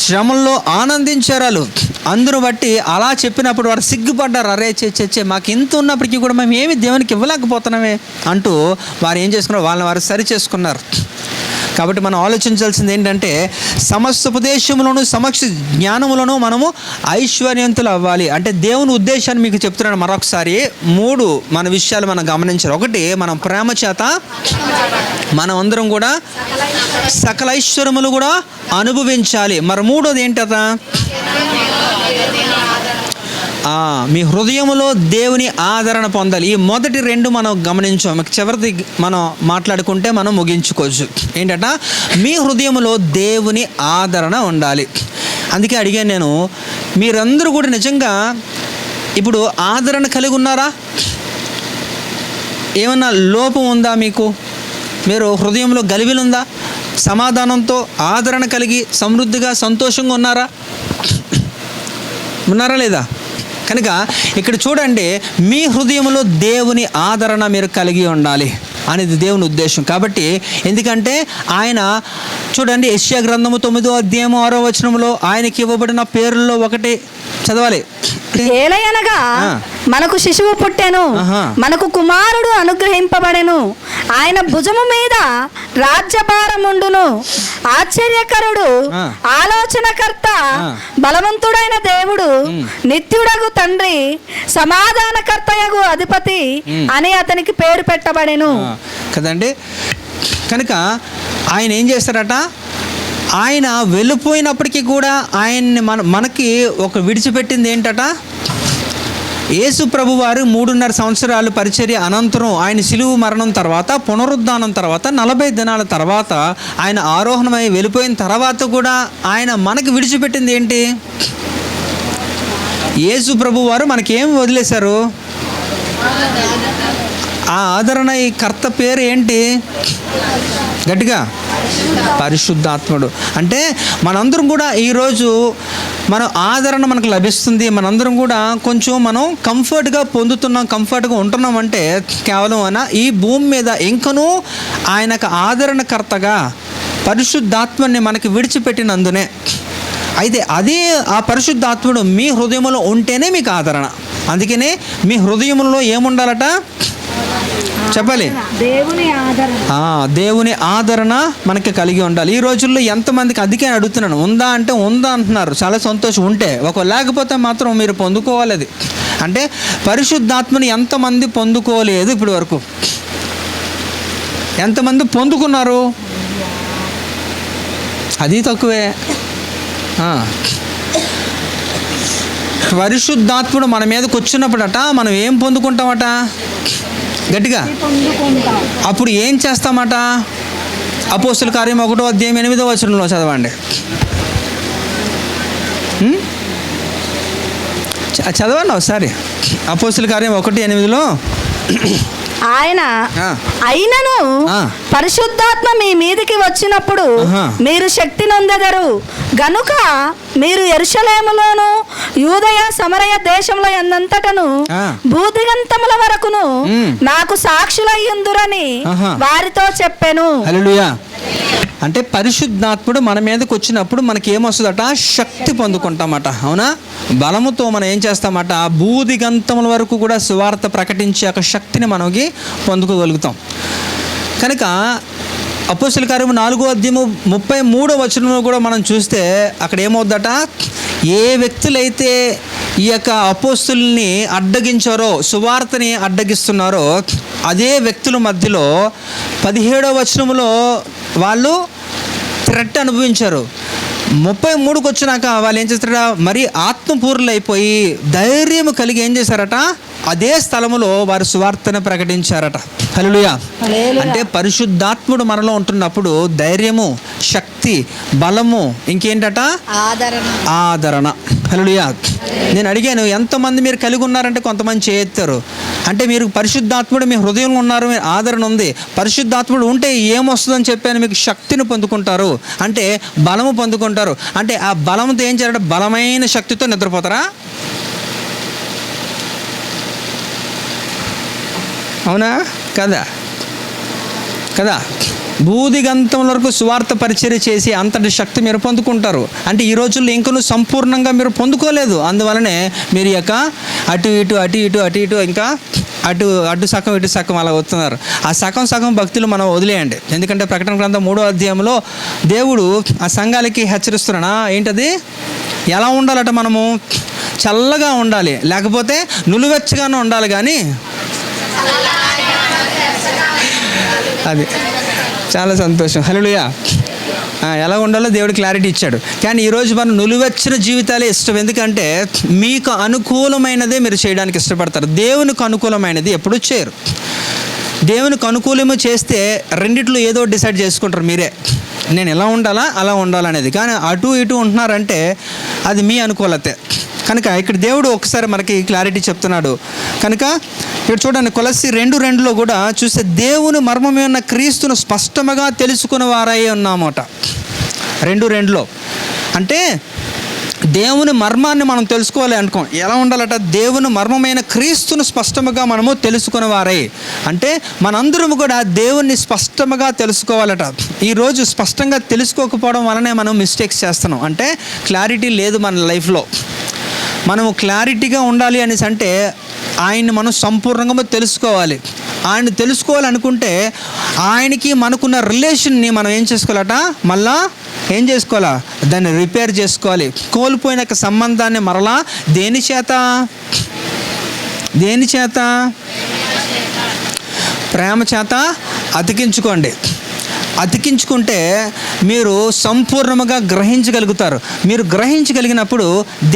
శ్రమంలో ఆనందించారు. అందరూ బట్టి అలా చెప్పినప్పుడు వారు సిగ్గుపడ్డారు. అరే చే మాకు ఇంత ఉన్నప్పటికీ కూడా మేము ఏమి దేవునికి ఇవ్వలేకపోతున్నామే అంటూ వారు ఏం చేసుకున్నారు? వారు సరి చేసుకున్నారు. కాబట్టి మనం ఆలోచించాల్సింది ఏంటంటే సమస్త ఉపదేశములను సమస్త జ్ఞానములను మనము ఐశ్వర్యవంతులు అవ్వాలి. అంటే దేవుని ఉద్దేశాన్ని మీకు చెప్తున్నాను మరొకసారి. 3 మన విషయాలు మనం గమనించాలి. ఒకటి, మనం ప్రేమ చేత మనం అందరం కూడా సకల ఐశ్వర్యములు కూడా అనుభవించాలి. మరి 3వది ఏంటట? మీ హృదయములో దేవుని ఆదరణ పొందాలి. ఈ మొదటి 2 మనం గమనించాం. చివరిది మనం మాట్లాడుకుంటే మనం ముగించుకోవచ్చు. ఏంటట? మీ హృదయములో దేవుని ఆదరణ ఉండాలి. అందుకే అడిగాను నేను, మీరందరూ కూడా నిజంగా ఇప్పుడు ఆదరణ కలిగి ఉన్నారా? ఏమన్నా లోపం ఉందా మీకు? మీరు హృదయంలో గలిబిలుందా? సమాధానంతో ఆదరణ కలిగి సమృద్ధిగా సంతోషంగా ఉన్నారా లేదా? కనుక ఇక్కడ చూడండి, మీ హృదయంలో దేవుని ఆదరణ మీరు కలిగి ఉండాలి అనేది దేవుని ఉద్దేశం. కాబట్టి ఎందుకంటే ఆయన చూడండి, యెషయా గ్రంథము 9వ అధ్యాయం 6వ వచనంలో ఆయనకి ఇవ్వబడిన పేర్లలో ఒకటి చదవాలి. ఏలయనగా మనకు శిశువు పుట్టెను, మనకు కుమారుడు అనుగ్రహింపబడెను, ఆయన భుజము మీద రాజ్యభారముండును, ఆశ్చర్యకరుడు, ఆలోచనకర్త, బలవంతుడైన దేవుడు, నిత్యుడగు తండ్రి, సమాధానకర్తయగు అధిపతి అని అతనికి పేరు పెట్టబడెను కదండి. కనుక ఆయన ఏం చేస్తారట, ఆయన వెళ్ళిపోయినప్పటికీ కూడా ఆయన్ని మనకి ఒక విడిచిపెట్టింది ఏంటట, యేసు ప్రభు వారు 3.5 సంవత్సరాలు పరిచర్య అనంతరం ఆయన శిలువ మరణం తర్వాత, పునరుద్ధానం తర్వాత, 40 దినాల తర్వాత ఆయన ఆరోహణమై వెళ్ళిపోయిన తర్వాత కూడా ఆయన మనకి విడిచిపెట్టింది ఏంటి? యేసు ప్రభు వారు మనకేం వదిలేశారు? ఆ ఆదరణ ఈ కర్త పేరు ఏంటి? గట్టిగా, పరిశుద్ధాత్ముడు. అంటే మనందరం కూడా ఈరోజు మన ఆదరణ మనకు లభిస్తుంది, మనందరం కూడా కొంచెం మనం కంఫర్ట్గా పొందుతున్నాం, కంఫర్ట్గా ఉంటున్నాం అంటే కేవలం ఈ భూమి మీద ఇంకనూ ఆయనకు ఆదరణకర్తగా పరిశుద్ధాత్మని మనకి విడిచిపెట్టినందునే. అయితే అదే ఆ పరిశుద్ధాత్ముడు మీ హృదయంలో ఉంటేనే మీకు ఆదరణ. అందుకనే మీ హృదయంలో ఏముండాలట చెప్పాలి? దేవుని ఆదరణ మనకి కలిగి ఉండాలి. ఈ రోజుల్లో ఎంతమందికి అందుకే అడుగుతున్నాను, ఉందా అంటే ఉందా అంటున్నారు. చాలా సంతోషం ఉంటే, ఒక లేకపోతే మాత్రం మీరు పొందుకోవాలి. అది అంటే పరిశుద్ధాత్మని ఎంతమంది పొందుకోలేదు ఇప్పటి వరకు? ఎంతమంది పొందుకున్నారు? అది తక్కువే. పరిశుద్ధాత్ముడు మన మీదకి వచ్చినప్పుడట మనం ఏం పొందుకుంటామట? గట్టిగా, అప్పుడు ఏం చేస్తామట? అపోస్తుల కార్యం 1వ అధ్యాయం 8వ వచనంలో చదవండి. చదవండి ఒకసారి. అపోస్తుల కార్యం 1:8లో ఆయన అయినను పరిశుద్ధాత్మ మీ మీదికి వచ్చినప్పుడు మీరు శక్తి నొందెదరు గనుక మీరు యెరూషలేములోను యూదయ సమరయ దేశంలో ఎందంతటను భూదిగంతముల వరకును నాకు సాక్షులయ్యుందురని వారితో చెప్పెను. హల్లెలూయా. అంటే పరిశుద్ధాత్ముడు మన మీదకి వచ్చినప్పుడు మనకి ఏమొస్తుందట? శక్తి పొందుకుంటామట. అవునా? బలముతో మనం ఏం చేస్తామట? భూదిగంతముల వరకు కూడా సువార్త ప్రకటించే ఒక శక్తిని మనకి పొందుకోగలుగుతాం. కనుక అపోస్తలుల కార్యము 4వ అధ్యాయము 33వ వచనంలో కూడా మనం చూస్తే అక్కడ ఏమవుద్దట? ఏ వ్యక్తులైతే ఈ యొక్క అపోస్తుల్ని అడ్డగించారో, సువార్తని అడ్డగిస్తున్నారో, అదే వ్యక్తుల మధ్యలో 17వ వచనంలో వాళ్ళు థ్రెట్ అనుభవించారు. 33కి వచ్చినాక వాళ్ళు ఏం చేస్తారట? మరి ఆత్మపూర్ణులైపోయి ధైర్యం కలిగి ఏం చేశారట? అదే స్థలములో వారు సువార్తను ప్రకటించారట. హల్లెలూయా. అంటే పరిశుద్ధాత్ముడు మనలో ఉంటున్నప్పుడు ధైర్యము, శక్తి, బలము, ఇంకేంటట? ఆదరణ. హల్లెలూయా. నేను అడిగాను, ఎంతమంది మీరు కలిగి ఉన్నారంటే కొంతమంది చేయెత్తారు. అంటే మీరు పరిశుద్ధాత్ముడు మీ హృదయంలో ఉన్నారు, మీరు ఆదరణ ఉంది. పరిశుద్ధాత్ముడు ఉంటే ఏమొస్తుందని చెప్పాను? మీకు శక్తిని పొందుకుంటారు, అంటే బలము పొందుకుంటారు. అంటే ఆ బలంతో ఏం చేయాలంటే బలమైన శక్తితో నిద్రపోతారా? అవునా కదా? కదా. భూదిగంతం వరకు స్వార్థ పరిచర్య చేసి అంతటి శక్తి మీరు పొందుకుంటారు. అంటే ఈ రోజుల్లో ఇంకనూ సంపూర్ణంగా మీరు పొందుకోలేదు. అందువలనే మీరు యొక్క అటు ఇటు ఇంకా అటు సగం ఇటు సగం అలా వస్తున్నారు. ఆ సగం భక్తులు మనం వదిలేయండి. ఎందుకంటే ప్రకటన గ్రంథం 3వ అధ్యాయంలో దేవుడు ఆ సంఘాలకి హెచ్చరిస్తున్నాడా? ఏంటది? ఎలా ఉండాలట? మనము చల్లగా ఉండాలి, లేకపోతే నులువెచ్చగానే ఉండాలి. కానీ అది చాలా సంతోషం. హల్లెలూయా. ఎలా ఉండాలో దేవుడు క్లారిటీ ఇచ్చాడు. కానీ ఈరోజు మనం నులివెచ్చిన జీవితాలే ఇష్టం. ఎందుకంటే మీకు అనుకూలమైనదే మీరు చేయడానికి ఇష్టపడతారు. దేవునికి అనుకూలమైనది ఎప్పుడూ చేయరు. దేవునికి అనుకూలము చేస్తే రెండిట్లో ఏదో డిసైడ్ చేసుకుంటారు మీరే. నేను ఎలా ఉండాలా అలా ఉండాలనేది. కానీ అటు ఇటు ఉంటున్నారంటే అది మీ అనుకూలతే. కనుక ఇక్కడ దేవుడు ఒకసారి మనకి క్లారిటీ చెప్తున్నాడు. కనుక ఇక్కడ చూడండి, కొలస్సీ 2:2 కూడా చూస్తే దేవుని మర్మమే ఉన్న క్రీస్తును స్పష్టంగా తెలుసుకున్న వారై ఉన్నామట. 2:2 అంటే దేవుని మర్మాన్ని మనం తెలుసుకోవాలి అనుకో. ఎలా ఉండాలట? దేవుని మర్మమైన క్రీస్తును స్పష్టముగా మనము తెలుసుకునే వారై. అంటే మనందరం కూడా దేవుణ్ణి స్పష్టంగా తెలుసుకోవాలట. ఈరోజు స్పష్టంగా తెలుసుకోకపోవడం వలనే మనం మిస్టేక్స్ చేస్తున్నాం. అంటే క్లారిటీ లేదు మన లైఫ్లో. మనము క్లారిటీగా ఉండాలి అనేసి అంటే ఆయన్ని మనం సంపూర్ణంగా తెలుసుకోవాలి. ఆయన తెలుసుకోవాలనుకుంటే ఆయనకి మనకున్న రిలేషన్ని మనం ఏం చేసుకోవాలట? మళ్ళా ఏం చేసుకోవాలా? దాన్ని రిపేర్ చేసుకోవాలి. కోల్పోయిన సంబంధాన్ని మరలా దేని చేత? ప్రేమ చేత అతికించుకోండి. అతికించుకుంటే మీరు సంపూర్ణంగా గ్రహించగలుగుతారు. మీరు గ్రహించగలిగినప్పుడు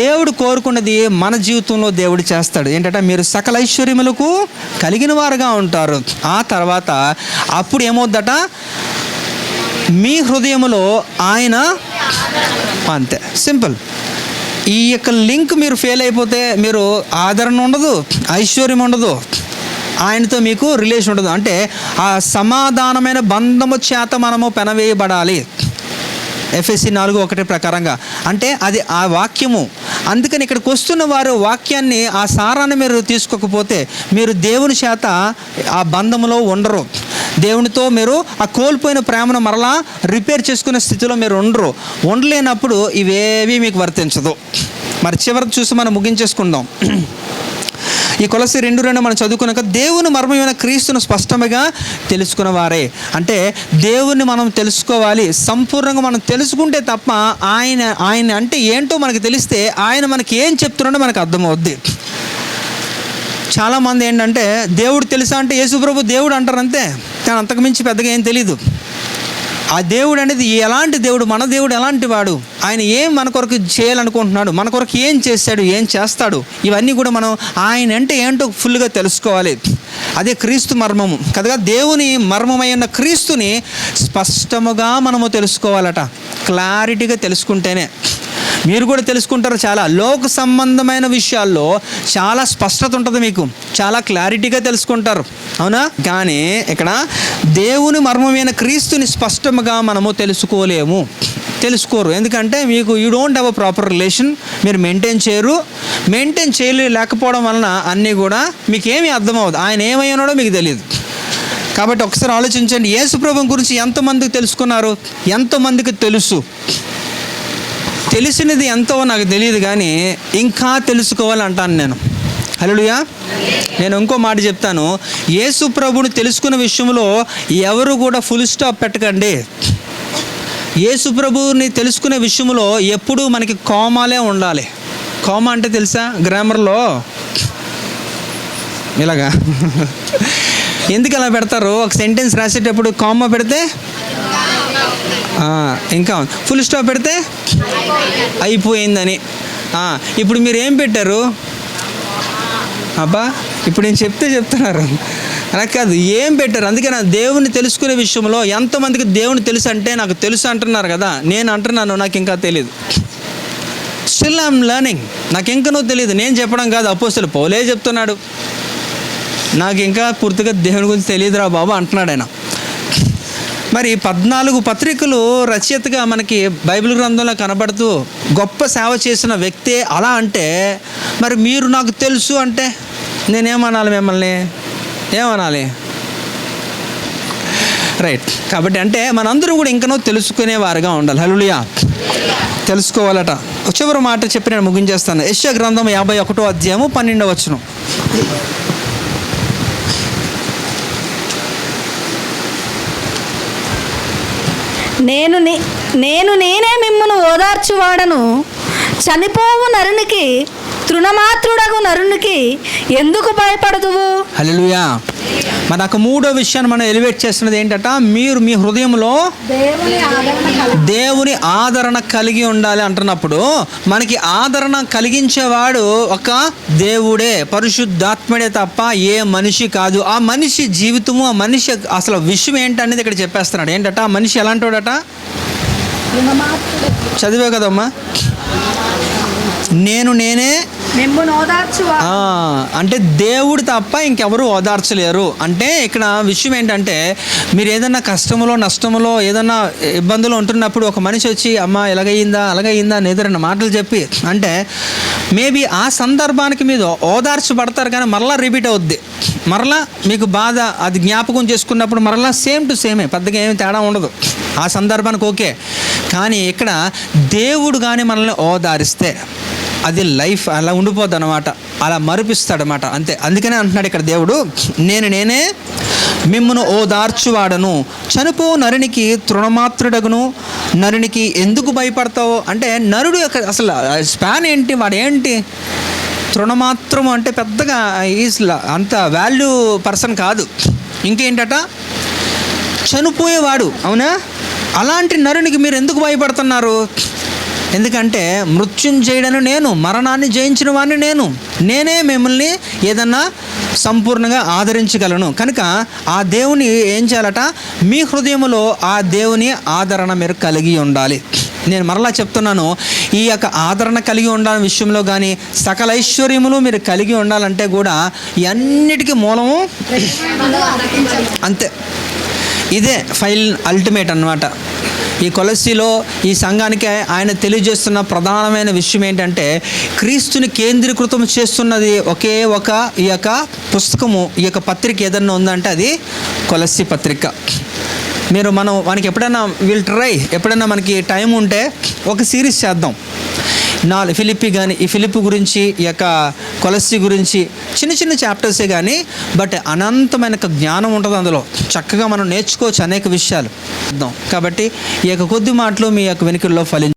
దేవుడు కోరుకున్నది మన జీవితంలో దేవుడు చేస్తాడు. ఏంటంటే మీరు సకల ఐశ్వర్యములకు కలిగిన వారుగా ఉంటారు. ఆ తర్వాత అప్పుడు ఏమవుద్దట? మీ హృదయంలో ఆయన, అంతే సింపుల్. ఈ యొక్క లింక్ మీరు ఫెయిల్ అయిపోతే మీరు ఆదరణ ఉండదు, ఐశ్వర్యం ఉండదు, ఆయనతో మీకు రిలేషన్ ఉండదు. అంటే ఆ సమాధానమైన బంధము చేత మనము పెనవేయబడాలి. ఎఫెసీ 4:1 ప్రకారంగా. అంటే అది ఆ వాక్యము. అందుకని ఇక్కడికి వస్తున్న వారు వాక్యాన్ని, ఆ సారాన్ని మీరు తీసుకోకపోతే మీరు దేవుని చేత ఆ బంధములో ఉండరు. దేవునితో మీరు ఆ కోల్పోయిన ప్రేమను మరలా రిపేర్ చేసుకునే స్థితిలో మీరు ఉండలేనప్పుడు ఇవేవి మీకు వర్తించదు. మరి చివరికి చూసి మనం ముగించేసుకుందాం. ఈ కొలస్సీ 2:2 మనం చదువుకున్నాక దేవుని మర్మమైన క్రీస్తును స్పష్టంగా తెలుసుకున్న వారే. అంటే దేవుణ్ణి మనం తెలుసుకోవాలి. సంపూర్ణంగా మనం తెలుసుకుంటే తప్ప ఆయన అంటే ఏంటో మనకు తెలిస్తే ఆయన మనకి ఏం చెప్తున్నాడో మనకు అర్థమవుద్ది. చాలామంది ఏంటంటే దేవుడు తెలుసా అంటే యేసుప్రభు దేవుడు అంటారు అంతే, కానీ అంతకుమించి పెద్దగా ఏం తెలీదు. ఆ దేవుడు అనేది ఎలాంటి దేవుడు, మన దేవుడు ఎలాంటి వాడు, ఆయన ఏం మన కొరకు చేయాలనుకుంటున్నాడు, మన కొరకు ఏం చేశాడు, ఏం చేస్తాడు, ఇవన్నీ కూడా మనం ఆయన అంటే ఏంటో ఫుల్గా తెలుసుకోవాలి. అదే క్రీస్తు మర్మము కదా. దేవుని మర్మమైన క్రీస్తుని స్పష్టముగా మనము తెలుసుకోవాలట. క్లారిటీగా తెలుసుకుంటేనే మీరు కూడా తెలుసుకుంటారు. చాలా లోక సంబంధమైన విషయాల్లో చాలా స్పష్టత ఉంటుంది, మీకు చాలా క్లారిటీగా తెలుసుకుంటారు, అవునా? కానీ ఇక్కడ దేవుని మర్మమైన క్రీస్తుని స్పష్టంగా మనము తెలుసుకోరు. ఎందుకంటే మీకు you don't have a proper relation. మీరు మెయింటైన్ చేయలేకపోవడం వలన అన్నీ కూడా మీకు ఏమీ అర్థమవుతుంది. ఆయన ఏమై ఉన్నాడో మీకు తెలియదు. కాబట్టి ఒకసారి ఆలోచించండి, యేసు ప్రభువు గురించి ఎంతమందికి తెలుసుకున్నారు, ఎంతమందికి తెలుసు? తెలిసినది ఎంతో నాకు తెలియదు, కానీ ఇంకా తెలుసుకోవాలంటాను నేను. హల్లెలూయా. నేను ఇంకో మాట చెప్తాను, యేసు ప్రభువుని తెలుసుకున్న విషయంలో ఎవరు కూడా ఫుల్ స్టాప్ పెట్టకండి. యేసు ప్రభువుని తెలుసుకునే విషయంలో ఎప్పుడూ మనకి కామాలే ఉండాలి. కామా అంటే తెలుసా? గ్రామర్లో ఇలాగా ఎందుకు అలా పెడతారు? ఒక సెంటెన్స్ రాసేటప్పుడు కామా పెడితే ఇంకా ఫుల్ స్టాప్ పెడితే అయిపోయిందని. ఇప్పుడు మీరు ఏం పెట్టారు? అబ్బా ఇప్పుడు నేను చెప్తున్నారు అలా కాదు, ఏం పెట్టారు? అందుకే నా దేవుని తెలుసుకునే విషయంలో ఎంతమందికి దేవుని తెలుసు అంటే నాకు తెలుసు అంటున్నారు కదా, నేను అంటున్నాను నాకు ఇంకా తెలియదు. Still I'm learning. నాకు ఇంకా నువ్వు తెలియదు. నేను చెప్పడం కాదు, అపోస్తలుడు పౌలే చెప్తున్నాడు, నాకు ఇంకా పూర్తిగా దేవుని గురించి తెలియదురా బాబు అంటున్నాడు ఆయన. మరి 14 పత్రికలు రచయితగా మనకి బైబిల్ గ్రంథంలో కనబడుతూ గొప్ప సేవ చేసిన వ్యక్తే అలా అంటే, మరి మీరు నాకు తెలుసు అంటే నేనేమనాలి? మిమ్మల్ని ఏమనాలి? రైట్. కాబట్టి అంటే మనందరం కూడా ఇంకనో తెలుసుకునేవారుగా ఉండాలి. హల్లెలూయా. తెలుసుకోవాలట. చివరి మాట చెప్పి నేను ముగించేస్తాను. యెషయా గ్రంథం 51వ అధ్యాయము 12వ వచనం. నేనే మిమ్మును ఓదార్చువాడను, చనిపోవు నరునికి, తృణమాత్రుడగు నరునికి ఎందుకు భయపడదువు? హల్లెలూయా. మనకు మూడో విషయాన్ని మనం ఎలివేట్ చేస్తున్నది ఏంటంట, మీరు మీ హృదయంలో దేవుని ఆదరణ కలిగి ఉండాలి అంటున్నప్పుడు మనకి ఆదరణ కలిగించేవాడు ఒక దేవుడే, పరిశుద్ధాత్ముడే తప్ప ఏ మనిషి కాదు. ఆ మనిషి జీవితము, ఆ మనిషి అసలు విషయం ఏంటనేది ఇక్కడ చెప్పేస్తున్నాడు. ఏంటట? ఆ మనిషి ఎలాంటోడట? చదివే కదమ్మా, నేనే మిమ్మును ఓదార్చువాడు. అంటే దేవుడు తప్ప ఇంకెవరు ఓదార్చలేరు. అంటే ఇక్కడ విషయం ఏంటంటే, మీరు ఏదైనా కష్టములో నష్టములో ఏదైనా ఇబ్బందులు ఉంటున్నప్పుడు ఒక మనిషి వచ్చి అమ్మ ఇలాగయిందా అలాగయిందా అని ఏదైనా మాటలు చెప్పి అంటే మేబీ ఆ సందర్భానికి మీద ఓదార్చబడతారు, కానీ మరలా రిపీట్ అవుద్ది. మరలా మీకు బాధ అది జ్ఞాపకం చేసుకున్నప్పుడు మరలా సేమ్ టు సేమే, పెద్దగా ఏమి తేడా ఉండదు ఆ సందర్భానికి. ఓకే, కానీ ఇక్కడ దేవుడు కానీ మనల్ని ఓదారిస్తే అది లైఫ్ అలా ఉండిపోద్ది అనమాట, అలా మరిపిస్తాడనమాట అంతే. అందుకనే అంటున్నాడు ఇక్కడ దేవుడు, నేనే మిమ్మును ఓదార్చువాడను, చనిపో నరునికి తృణమాత్రుడగును, నరునికి ఎందుకు భయపడతావు అంటే నరుడు యొక్క అసలు స్పాన్ ఏంటి, వాడు ఏంటి, తృణమాత్రము అంటే పెద్దగా అంత వాల్యూ పర్సన్ కాదు. ఇంకేంటట, చనిపోయేవాడు. అవునా, అలాంటి నరునికి మీరు ఎందుకు భయపడుతున్నారు? ఎందుకంటే మృత్యుంజయుడను నేను, మరణాన్ని జయించిన వాడిని నేనే మిమ్మల్ని ఏదన్నా సంపూర్ణంగా ఆదరించగలను. కనుక ఆ దేవుని ఏం చేయాలట, మీ హృదయంలో ఆ దేవుని ఆదరణ మీరు కలిగి ఉండాలి. నేను మరలా చెప్తున్నాను, ఈ యొక్క ఆదరణ కలిగి ఉండాలని విషయంలో కానీ సకల ఐశ్వర్యములు మీరు కలిగి ఉండాలంటే కూడా అన్నిటికీ మూలము అంతే. ఇదే అల్టిమేట్ అన్నమాట. ఈ కొలస్సీలో ఈ సంఘానికి ఆయన తెలియజేస్తున్న ప్రధానమైన విషయం ఏంటంటే, క్రీస్తుని కేంద్రీకృతం చేస్తున్నది ఒకే ఒక ఈ యొక్క పుస్తకము, ఈ యొక్క పత్రిక ఏదన్నా ఉందంటే అది కొలస్సీ పత్రిక. మనం మనకి ఎప్పుడైనా మనకి టైం ఉంటే ఒక సిరీస్ చేద్దాం. ఫిలిప్పి కానీ, ఈ ఫిలిప్పి గురించి, ఈ యొక్క కొలస్సీ గురించి చిన్న చాప్టర్సే కానీ, బట్ అనంతమైన జ్ఞానం ఉంటుంది అందులో. చక్కగా మనం నేర్చుకోవచ్చు అనేక విషయాలు. కాబట్టి ఈ యొక్క కొద్ది మాటలు మీ యొక్క వెనుకల్లో